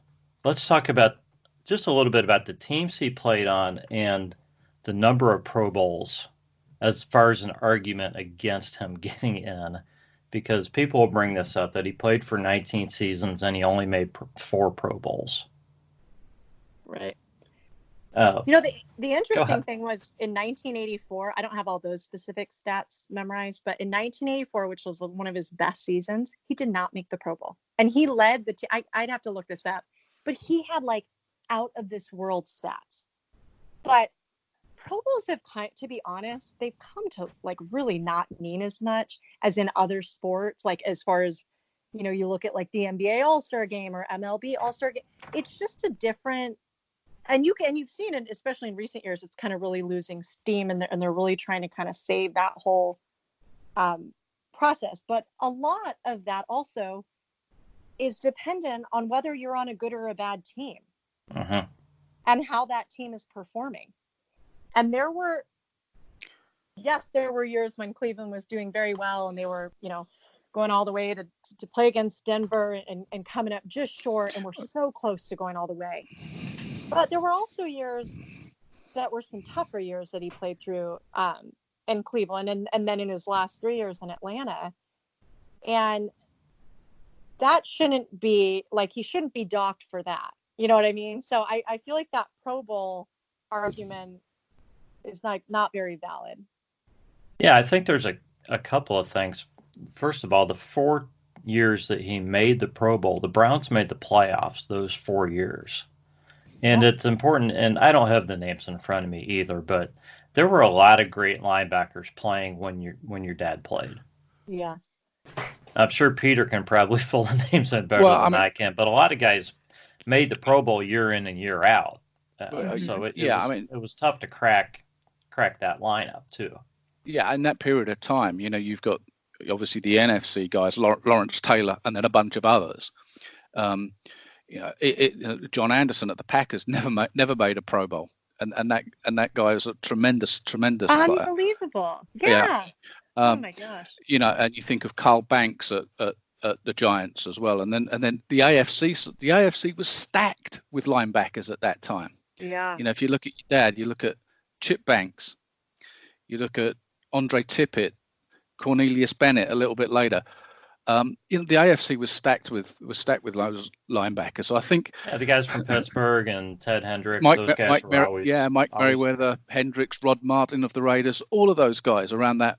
just a little bit about the teams he played on and the number of Pro Bowls, as far as an argument against him getting in, because people will bring this up, that he played for 19 seasons and he only made 4 Pro Bowls. Right. The interesting thing was, in 1984, I don't have all those specific stats memorized, but in 1984, which was one of his best seasons, he did not make the Pro Bowl. And he led the team. I'd have to look this up, but he had like out of this world stats. But Pro Bowls have to be honest, they've come to like really not mean as much as in other sports. Like, as far as, you look at like the NBA All-Star Game or MLB All-Star Game, it's just a different. And you've seen it, especially in recent years, it's kind of really losing steam, and they're really trying to kind of save that whole process. But a lot of that also is dependent on whether you're on a good or a bad team, and how that team is performing. And there were years when Cleveland was doing very well, and they were, going all the way to play against Denver and coming up just short, and we're so close to going all the way. But there were also years that were some tougher years that he played through in Cleveland and then in his last 3 years in Atlanta. And that shouldn't be like, he shouldn't be docked for that. You know what I mean? So I feel like that Pro Bowl argument is not very valid. Yeah, I think there's a couple of things. First of all, the 4 years that he made the Pro Bowl, the Browns made the playoffs those 4 years. And it's important, and I don't have the names in front of me either, but there were a lot of great linebackers playing when your dad played. Yes. I'm sure Peter can probably fill the names in better than I can, but a lot of guys made the Pro Bowl year in and year out. So it was tough to crack that lineup too. Yeah, in that period of time, you've got obviously the NFC guys, Lawrence Taylor, and then a bunch of others. John Anderson at the Packers never made a Pro Bowl, and that guy was a tremendous player. Unbelievable. Yeah. Oh my gosh. And you think of Carl Banks at the Giants as well, and then the AFC was stacked with linebackers at that time. Yeah. If you look at your dad, you look at Chip Banks, you look at Andre Tippett, Cornelius Bennett a little bit later. The AFC was stacked with those linebackers. So I think the guys from Pittsburgh and Ted Hendricks, those guys were always Mike Merriweather, Hendricks, Rod Martin of the Raiders, all of those guys around that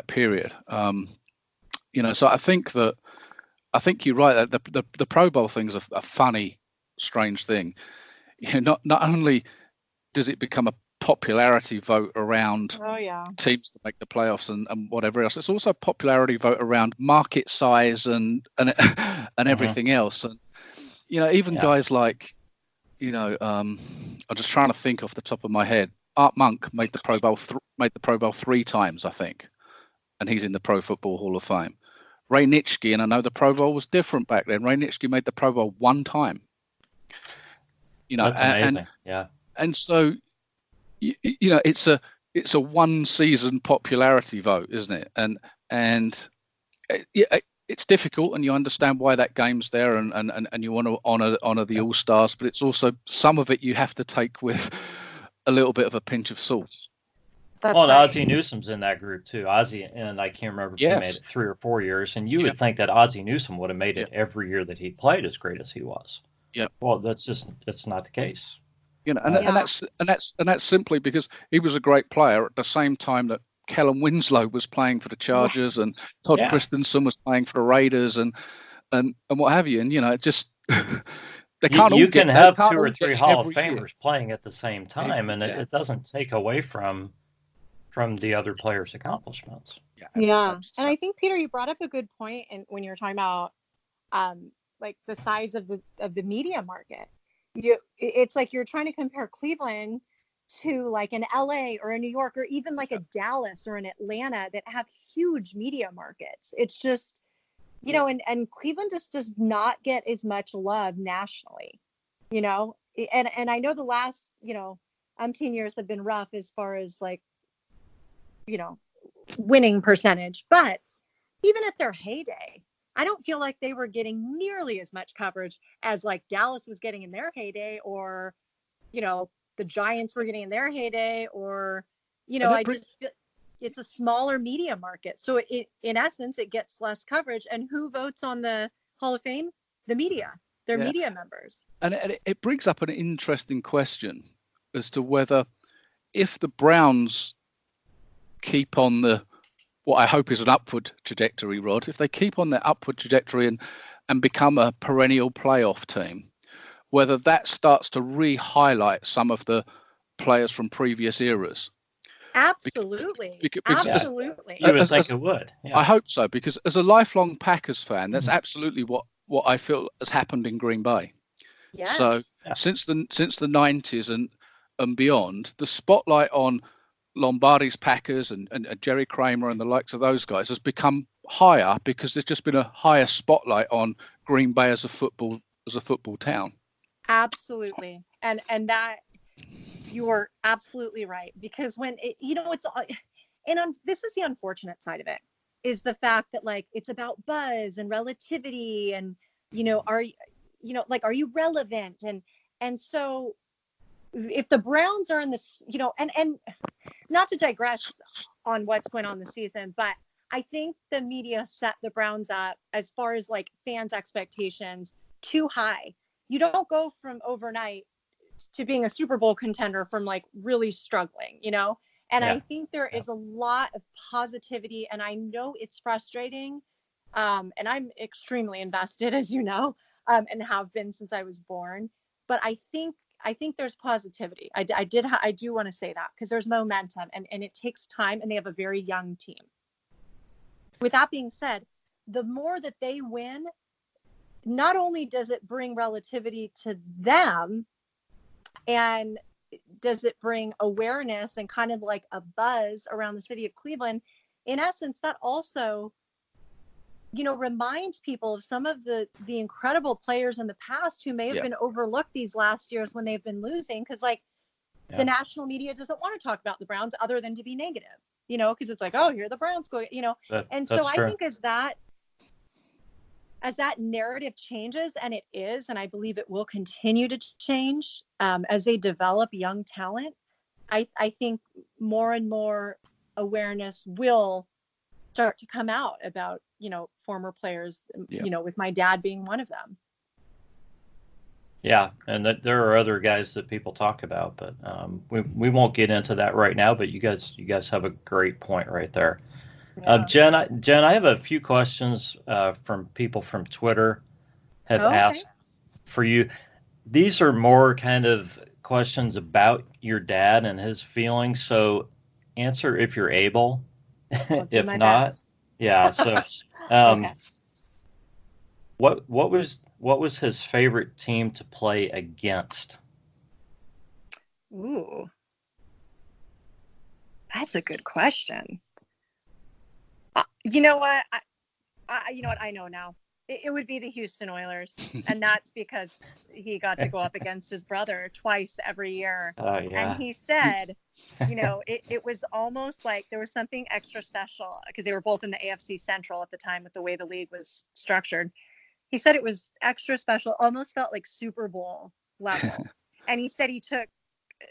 period. So I think you're right that the Pro Bowl thing's a funny, strange thing. Not only does it become a popularity vote around teams that make the playoffs and whatever else, it's also a popularity vote around market size and everything else. And even guys like I'm just trying to think off the top of my head. Art Monk made the Pro Bowl 3 times, I think, and he's in the Pro Football Hall of Fame. Ray Nitschke, and I know the Pro Bowl was different back then. Ray Nitschke made the Pro Bowl 1 time. That's amazing. And so it's a one season popularity vote, isn't it? And it's difficult, and you understand why that game's there, and you want to honor the All-Stars, but it's also some of it you have to take with a little bit of a pinch of salt. Ozzie Newsome's in that group too. Ozzie, and I can't remember if he made it 3 or 4 years, and you would think that Ozzie Newsome would have made it every year that he played, as great as he was. Yeah. Well, that's not the case. And that's simply because he was a great player at the same time that Kellen Winslow was playing for the Chargers and Todd Christensen was playing for the Raiders and what have you. And it just they can't all you can have 2 or 3 Hall of Famers year playing at the same time, and it doesn't take away from the other players' accomplishments. Yeah. And I think, Peter, you brought up a good point when you were talking about like the size of the media market. It's like you're trying to compare Cleveland to like an LA or a New York or even like a Dallas or an Atlanta that have huge media markets. It's just, and Cleveland just does not get as much love nationally, and I know the last, umpteen years have been rough as far as like, winning percentage, but even at their heyday, I don't feel like they were getting nearly as much coverage as like Dallas was getting in their heyday, or, the Giants were getting in their heyday, or, just feel it's a smaller media market. So in essence, it gets less coverage. And who votes on the Hall of Fame? The media. They're media members. And it brings up an interesting question as to whether, if the Browns keep on what I hope is an upward trajectory, Rod, if they keep on their upward trajectory and become a perennial playoff team, whether that starts to re-highlight some of the players from previous eras. Absolutely. Absolutely. You would think it would. Yeah. I hope so, because as a lifelong Packers fan, that's absolutely what I feel has happened in Green Bay. Yes. So since the 90s and beyond, the spotlight on Lombardi's Packers and Jerry Kramer and the likes of those guys has become higher because there's just been a higher spotlight on Green Bay as a football town. Absolutely. And that you are absolutely right, because when this is the unfortunate side of it, is the fact that like it's about buzz and relativity and are you relevant, and so if the Browns are in this, and not to digress on what's going on this season, but I think the media set the Browns up as far as like fans' expectations too high. You don't go from overnight to being a Super Bowl contender from like really struggling, And I think there is a lot of positivity, and I know it's frustrating. And I'm extremely invested, as you know, and have been since I was born. But I think there's positivity. I do want to say that, because there's momentum, and it takes time, and they have a very young team. With that being said, the more that they win, not only does it bring relativity to them, and does it bring awareness and kind of like a buzz around the city of Cleveland, in essence, that also, reminds people of some of the incredible players in the past who may have been overlooked these last years when they've been losing, because the national media doesn't want to talk about the Browns other than to be negative, because it's like, oh, here are the Browns going, and so I think as that narrative changes, and it is, and I believe it will continue to change as they develop young talent, I think more and more awareness will start to come out about, former players, with my dad being one of them. Yeah, and there are other guys that people talk about, but we won't get into that right now. But you guys have a great point right there. Yeah. Jenn, I have a few questions from people from Twitter have asked for you. These are more kind of questions about your dad and his feelings. So answer if you're able. If not, best. Yeah. So, okay. What was his favorite team to play against? Ooh, that's a good question. You know what? I know now. It would be the Houston Oilers, and that's because he got to go up against his brother twice every year. Oh, yeah. And he said, it was almost like there was something extra special, because they were both in the AFC Central at the time with the way the league was structured. He said it was extra special, almost felt like Super Bowl level. And he said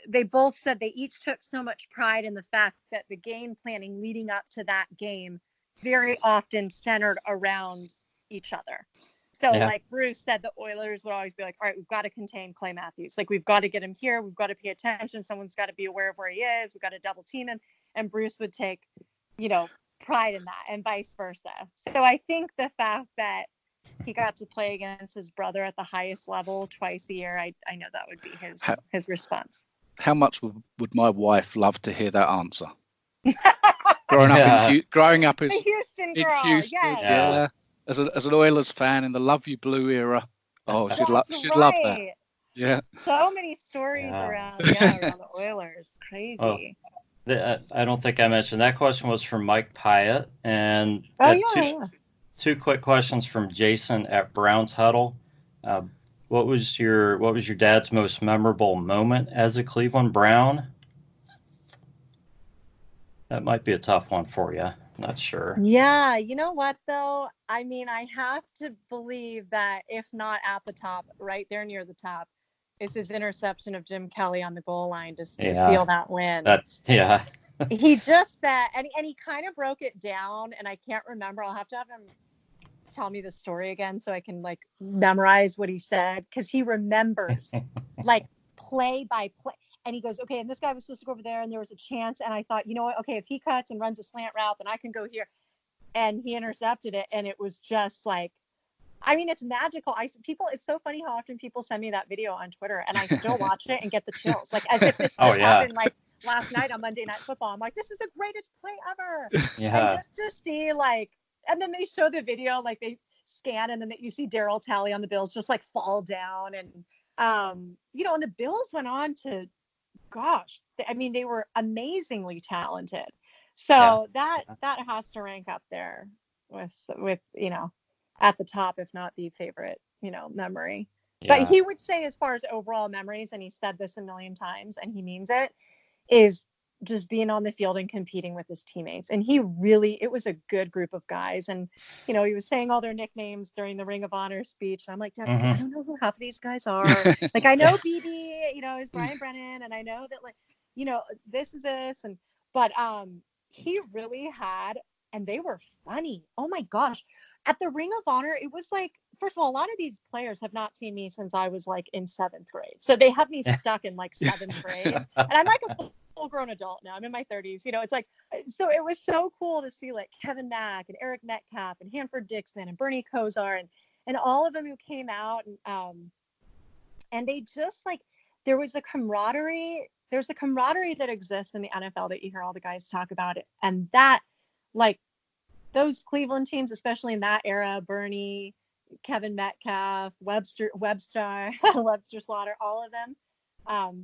they both said they each took so much pride in the fact that the game planning leading up to that game very often centered around each other. So like Bruce said, the Oilers would always be like, all right, we've got to contain Clay Matthews. Like, we've got to get him here. We've got to pay attention. Someone's got to be aware of where he is. We've got to double team him. And Bruce would take, pride in that, and vice versa. So I think the fact that he got to play against his brother at the highest level twice a year, I know that would be his response. How much would my wife love to hear that answer? growing up as a Houston girl, Houston, yeah. As an Oilers fan in the Love You Blue era. Oh, she'd love that. Yeah. So many stories around the Oilers. Crazy. Oh, I don't think I mentioned that question was from Mike Pyatt, and two quick questions from Jason at Browns Huddle. What was your dad's most memorable moment as a Cleveland Brown? That might be a tough one for you. Not sure. Yeah, you know what though? I mean, I have to believe that if not at the top, right there near the top, is his interception of Jim Kelly on the goal line to seal that win. He just said, and he kind of broke it down, and I can't remember. I'll have to have him tell me the story again so I can like memorize what he said, because he remembers like play by play. And he goes, okay, and this guy was supposed to go over there, and there was a chance, and I thought, you know what, okay, if he cuts and runs a slant route, then I can go here. And he intercepted it, and it was just like, I mean, it's magical. It's so funny how often people send me that video on Twitter, and I still watch it and get the chills, like as if this just happened like last night on Monday Night Football. I'm like, this is the greatest play ever. Yeah. And just to see like, and then they show the video, like they scan, and then you see Darryl Talley on the Bills just like fall down, and and the Bills went on to, gosh, I mean, they were amazingly talented. So that has to rank up there with at the top, if not the favorite, memory. Yeah. But he would say, as far as overall memories, and he said this a million times, and he means it, is just being on the field and competing with his teammates. And it was a good group of guys. And, he was saying all their nicknames during the Ring of Honor speech. And I'm like, Dad, I don't know who half of these guys are. Like, I know BB, is Brian Brennan. And I know that, like, this is this. But he really had, and they were funny. Oh my gosh. At the Ring of Honor, it was like, first of all, a lot of these players have not seen me since I was like in 7th grade. So they have me stuck in like 7th grade. And I'm like a full-grown adult now. I'm in my 30s. It's like, so it was so cool to see like Kevin Mack and Eric Metcalf and Hanford Dixon and Bernie Kosar and all of them who came out. And they just like, there was the camaraderie. There's the camaraderie that exists in the NFL that you hear all the guys talk about it. And that, like, those Cleveland teams, especially in that era, Bernie, Kevin Metcalf, Webster Slaughter, all of them,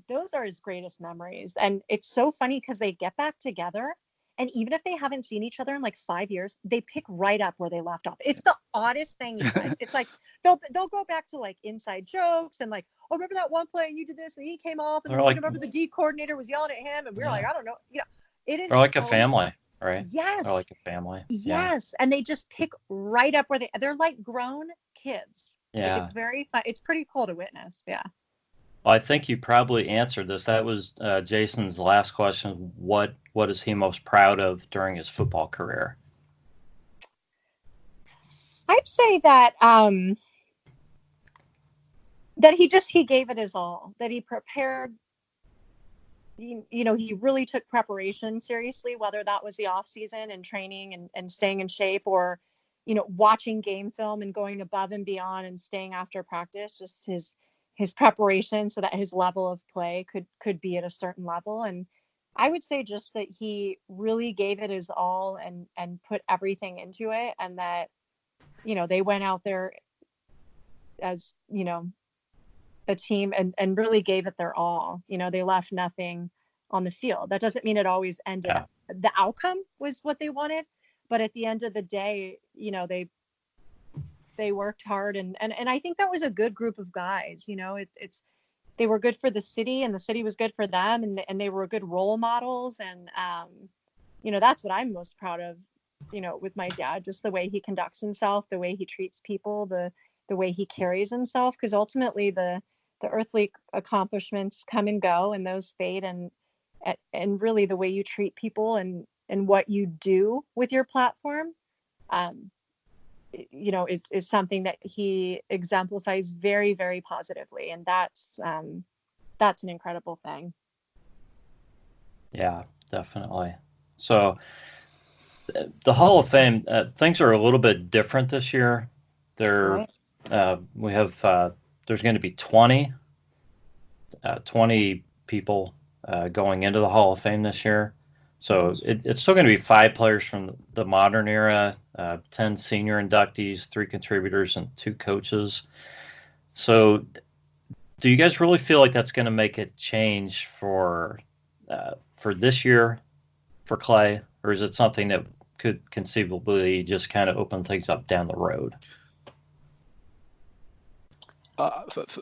those are his greatest memories. And it's so funny because they get back together, and even if they haven't seen each other in like 5 years, they pick right up where they left off. It's the oddest thing, you guys. It's like they'll go back to like inside jokes and like, oh, remember that one play and you did this and he came off, and then like, remember the D coordinator was yelling at him, and we were like, I don't know, it is. Or like a family. Right. Yes. Or like a family. Yes. Yeah. And they just pick right up where they're like grown kids. Yeah. Like, it's very fun. It's pretty cool to witness. Yeah. Well, I think you probably answered this. That was Jason's last question. What is he most proud of during his football career? I'd say that that he gave it his all, that he prepared. He really took preparation seriously, whether that was the off season and training and staying in shape, or, watching game film and going above and beyond and staying after practice, just his preparation so that his level of play could be at a certain level. And I would say just that he really gave it his all and put everything into it. And that, they went out there as, a team and really gave it their all. They left nothing on the field. That doesn't mean it always ended. Yeah. The outcome was what they wanted, but at the end of the day, they worked hard, and I think that was a good group of guys. They were good for the city, and the city was good for them, and they were good role models, and that's what I'm most proud of. With my dad, just the way he conducts himself, the way he treats people, the way he carries himself, because ultimately the earthly accomplishments come and go, and those fade, and really the way you treat people and what you do with your platform, is something that he exemplifies very, very positively, and that's an incredible thing. Yeah, definitely. So the Hall of Fame, things are a little bit different this year. We have there's going to be 20 people going into the Hall of Fame this year. So it's still going to be 5 players from the modern era, 10 senior inductees, 3 contributors, and 2 coaches. So do you guys really feel like that's going to make a change for this year for Clay, or is it something that could conceivably just kind of open things up down the road?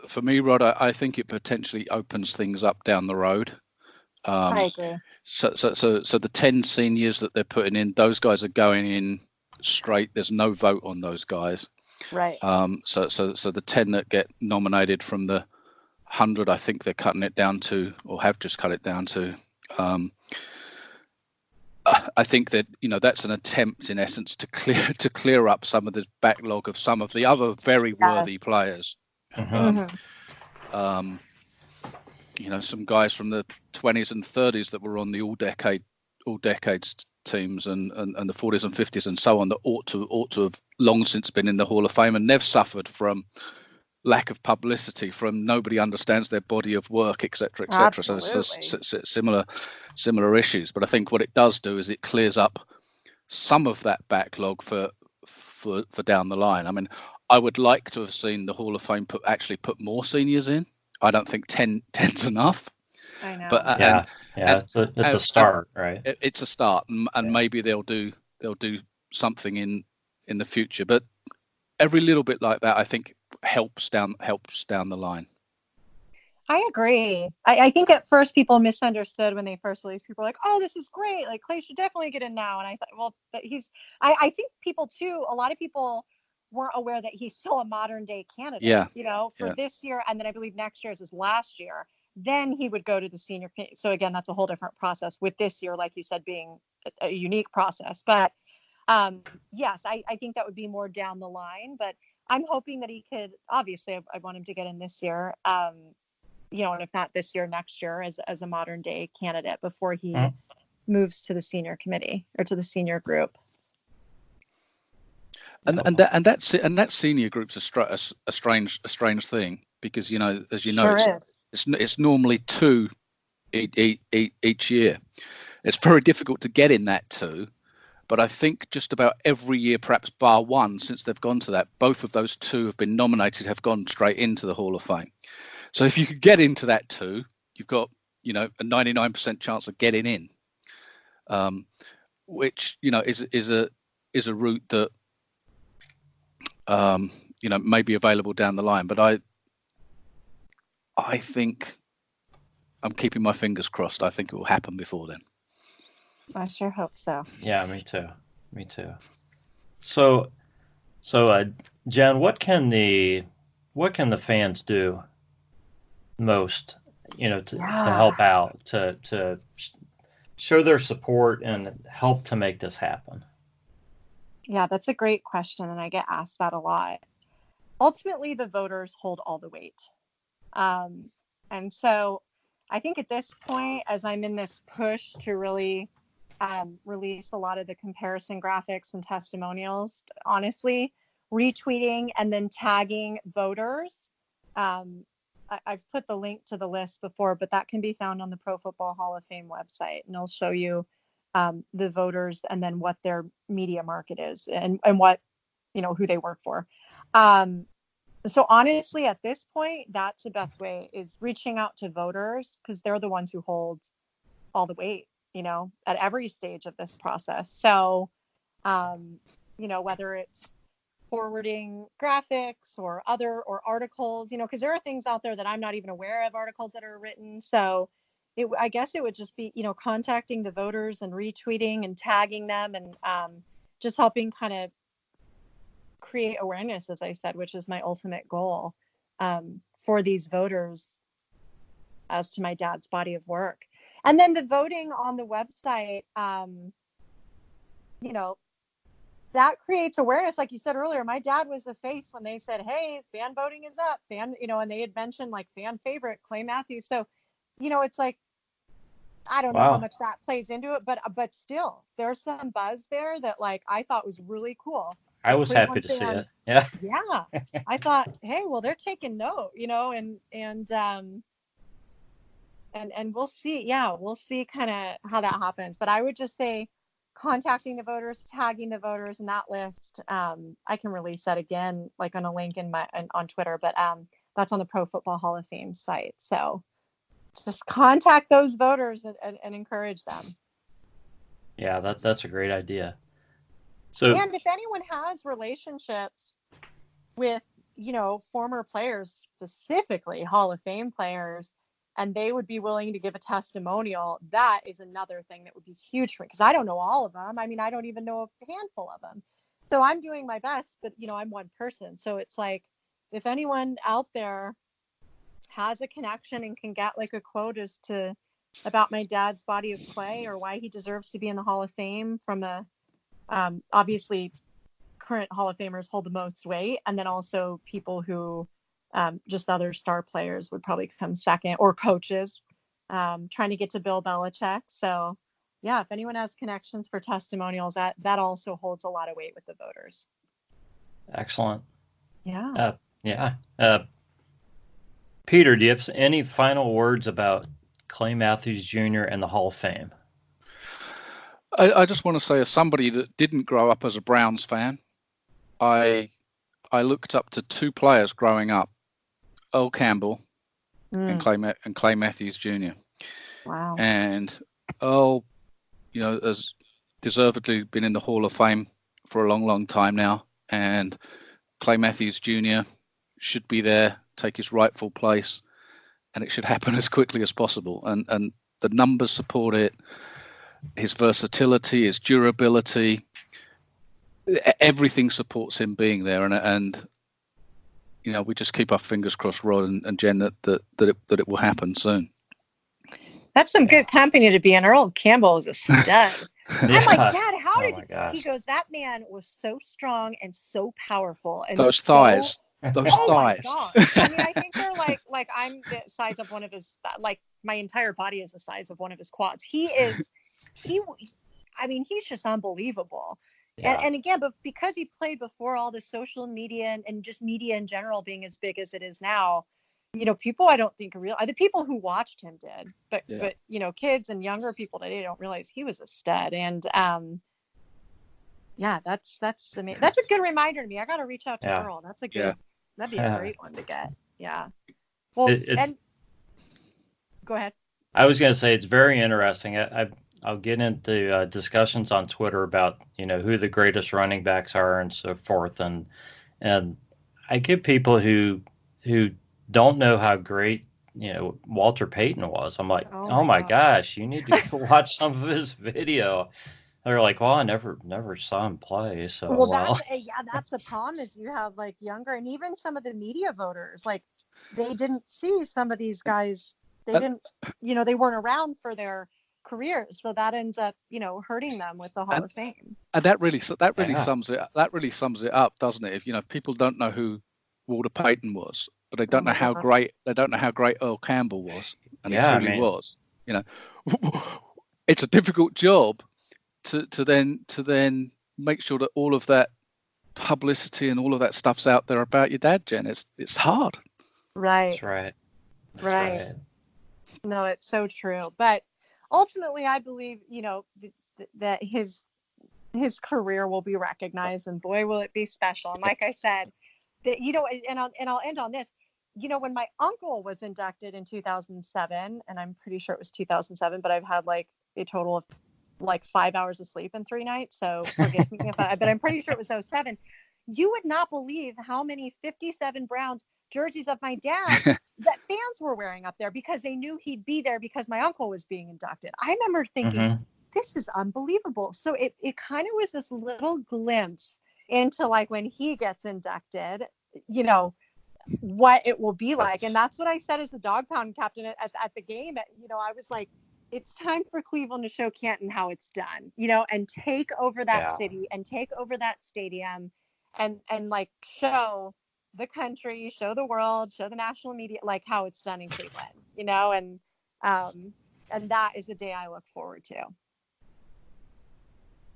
For me, Rod, I think it potentially opens things up down the road. I agree. So the 10 seniors that they're putting in, those guys are going in straight. There's no vote on those guys. Right. So the 10 that get nominated from the 100, I think they're cutting it down to, or have just cut it down to. I think that that's an attempt, in essence, to clear up some of the backlog of some of the other very worthy players. Mm-hmm. Some guys from the 20s and 30s that were on the all decades teams and the 40s and 50s and so on, that ought to have long since been in the Hall of Fame, and they've suffered from lack of publicity, from nobody understands their body of work, etc., etc. So similar issues. But I think what it does do is it clears up some of that backlog for down the line. I mean, I would like to have seen the Hall of Fame put more seniors in. I don't think 10's enough. I know. But it's a start, right? It's a start, and maybe they'll do something in the future. But every little bit like that, I think, helps down the line. I agree. I think at first people misunderstood when they first released. People were like, "Oh, this is great! Like Clay should definitely get in now." And I thought, well, but he's. I think people too. A lot of people weren't aware that he's still a modern day candidate. Yeah. For this year, and then I believe next year is his last year. Then he would go to the senior. So again, that's a whole different process. With this year, like you said, being a unique process. But yes, I think that would be more down the line. But I'm hoping that he could. Obviously, I want him to get in this year. And if not this year, next year as a modern day candidate before he moves to the senior committee or to the senior group. And that senior group's a strange thing, because as you know, it's normally 2 each year. It's very difficult to get in that 2, but I think just about every year, perhaps bar one, since they've gone to that, both of those 2 have been nominated, have gone straight into the Hall of Fame. So if you could get into that 2, you've got a 99% chance of getting in, which is a route that may be available down the line. But I think I'm keeping my fingers crossed. I think it will happen before then. I sure hope so. Yeah, me too. So Jenn, what can the fans do most, to help out, to show their support and help to make this happen? Yeah, that's a great question, and I get asked that a lot. Ultimately, the voters hold all the weight. And so I think at this point, as I'm in this push to really release a lot of the comparison graphics and testimonials, honestly, retweeting and then tagging voters. I've put the link to the list before, but that can be found on the Pro Football Hall of Fame website, and it'll show you the voters and then what their media market is and what, who they work for. So honestly, at this point, that's the best way, is reaching out to voters, because they're the ones who hold all the weight, at every stage of this process. So, whether it's forwarding graphics or articles, because there are things out there that I'm not even aware of, articles that are written. So I guess it would just be, contacting the voters and retweeting and tagging them and just helping kind of create awareness, as I said, which is my ultimate goal for these voters as to my dad's body of work. And then the voting on the website, that creates awareness. Like you said earlier, my dad was the face when they said, "Hey, fan voting is up." And they had mentioned like fan favorite Clay Matthews. So, it's like, I don't know how much that plays into it, but still, there's some buzz there that like I thought was really cool. I was happy to see it. Yeah. Yeah. I thought, hey, well, they're taking note, and we'll see. Yeah, we'll see kind of how that happens. But I would just say, contacting the voters, tagging the voters in that list. I can release that again, like on a link on Twitter, but that's on the Pro Football Hall of Fame site. So just contact those voters and encourage them. Yeah, that's a great idea. So, and if anyone has relationships with, former players, specifically Hall of Fame players, and they would be willing to give a testimonial, that is another thing that would be huge for me, because I don't know all of them. I mean, I don't even know a handful of them. So I'm doing my best, but, I'm one person. So it's like, if anyone out there has a connection and can get like a quote about my dad's body of clay, or why he deserves to be in the Hall of Fame from obviously current Hall of Famers hold the most weight, and then also people who just other star players would probably come second, or coaches trying to get to Bill Belichick. So yeah, if anyone has connections for testimonials, that also holds a lot of weight with the voters. Excellent. Yeah. Peter, do you have any final words about Clay Matthews Jr. and the Hall of Fame? I just want to say, as somebody that didn't grow up as a Browns fan, I looked up to 2 players growing up, Earl Campbell and Clay Matthews Jr. Wow. And Earl, has deservedly been in the Hall of Fame for a long, long time now. And Clay Matthews Jr. should be there, take his rightful place. and it should happen as quickly as possible. And the numbers support it. His versatility, his durability, everything supports him being there. And we just keep our fingers crossed, Rod and Jen, that it will happen soon. That's some good company to be in. Earl Campbell is a stud. Yeah. I'm like, Dad, how did gosh. he goes, that man was so strong and so powerful. And those thighs. Those oh thighs. My gosh. I mean, I think they're like I'm the size of one of his, like my entire body is the size of one of his quads. He's just unbelievable. Yeah. And again, but because he played before all the social media and just media in general being as big as it is now, people I don't think the people who watched him did, but kids and younger people today don't realize he was a stud. And that's amazing. That's a good reminder to me. I got to reach out to Earl. That's a good. That'd be a great one to get. Yeah. Well, and go ahead. I was going to say it's very interesting. I'll get into discussions on Twitter about who the greatest running backs are and so forth, and I get people who don't know how great Walter Payton was. I'm like, oh my gosh, you need to watch some of his video. They're like, well, I never saw him play. So that's the problem is you have like younger and even some of the media voters, like they didn't see some of these guys. They didn't, they weren't around for their careers, so that ends up hurting them with the Hall of Fame. And that really sums it up, doesn't it? If people don't know who Walter Payton was, but they don't know how great Earl Campbell was, and he truly was. It's a difficult job to then make sure that all of that publicity and all of that stuff's out there about your dad, Jen. It's hard. Right. That's right. Right. No, it's so true. But ultimately, I believe, that his career will be recognized, and boy, will it be special. And like I said, that I'll end on this. When my uncle was inducted in 2007, and I'm pretty sure it was 2007, but I've had like a total of like 5 hours of sleep in 3 nights, so forgive me but I'm pretty sure it was 2007. You would not believe how many 57 Browns jerseys of my dad that fans were wearing up there because they knew he'd be there because my uncle was being inducted. I remember thinking, this is unbelievable. So it kind of was this little glimpse into like when he gets inducted, what it will be like. And that's what I said as the dog pound captain at the game. I was like, it's time for Cleveland to show Canton how it's done, and take over that city and take over that stadium and like show the country, show the world, show the national media, like how it's done in Cleveland, and that is the day I look forward to.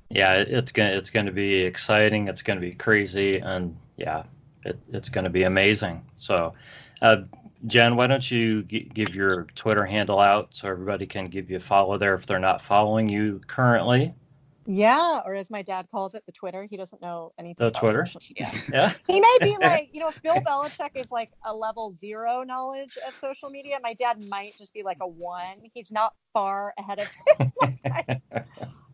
Yeah, it's going to be exciting. It's going to be crazy, and it's going to be amazing. So, Jen, why don't you give your Twitter handle out so everybody can give you a follow there if they're not following you currently? Yeah, or as my dad calls it, the Twitter. He doesn't know anything about Twitter. social media. Yeah. He may be like, Bill Belichick is like a level 0 knowledge of social media. My dad might just be like a 1. He's not far ahead of him.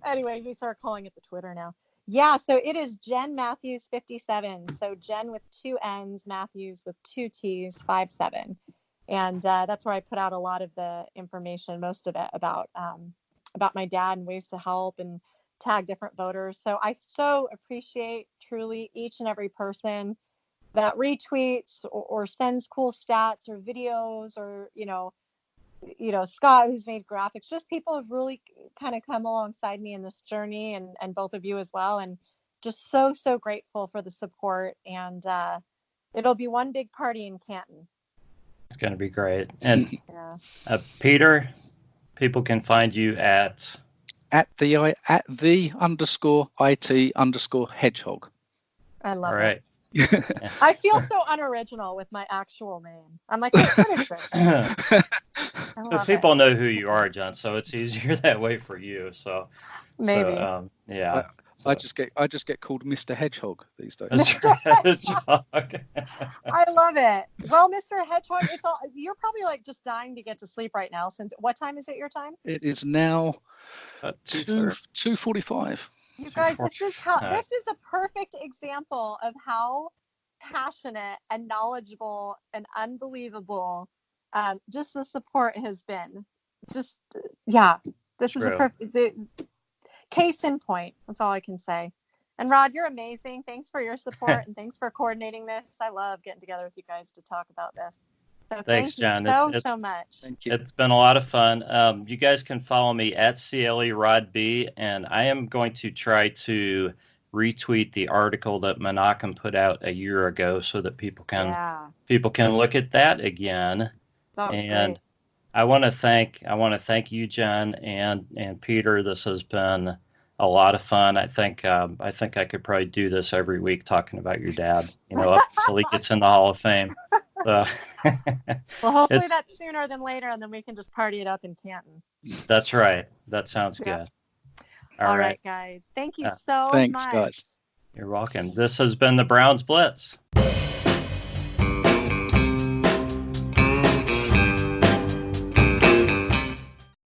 Anyway, we start calling it the Twitter now. Yeah, so it is Jenn Matthews 57. So Jenn with 2 N's, Matthews with 2 T's, 57. And that's where I put out a lot of the information, most of it about my dad and ways to help and tag different voters. So I so appreciate truly each and every person that retweets or sends cool stats or videos or, Scott, who's made graphics, just people have really kind of come alongside me in this journey and both of you as well. And just so grateful for the support. And it'll be one big party in Canton. It's going to be great. And Peter, people can find you at the _IT_ hedgehog. I love it. Right. I feel so unoriginal with my actual name. I'm like, what is this? People know who you are, John, so it's easier that way for you. So maybe. I just get called Mr. Hedgehog these days. Mr. Hedgehog. I love it. Well, Mr. Hedgehog, you're probably like just dying to get to sleep right now. Since what time is it your time? It is now 2:45. You guys, this is a perfect example of how passionate and knowledgeable and unbelievable just the support has been just, yeah, this is a perfect case in point. That's all I can say. And Rod, you're amazing. Thanks for your support and thanks for coordinating this. I love getting together with you guys to talk about this. So Thanks, Jen. Thank you so much. Thank you. It's been a lot of fun. You guys can follow me at CLERodB, and I am going to try to retweet the article that Menachem put out a year ago so that people can look at that again. That was and great. I want to thank you, Jenn, and Peter. This has been a lot of fun. I think I could probably do this every week, talking about your dad, up until he gets in the Hall of Fame. So, well, hopefully that's sooner than later, and then we can just party it up in Canton. That's right. That sounds good. All right, guys. Thank you so much. Thanks, guys. You're welcome. This has been the Browns Blitz.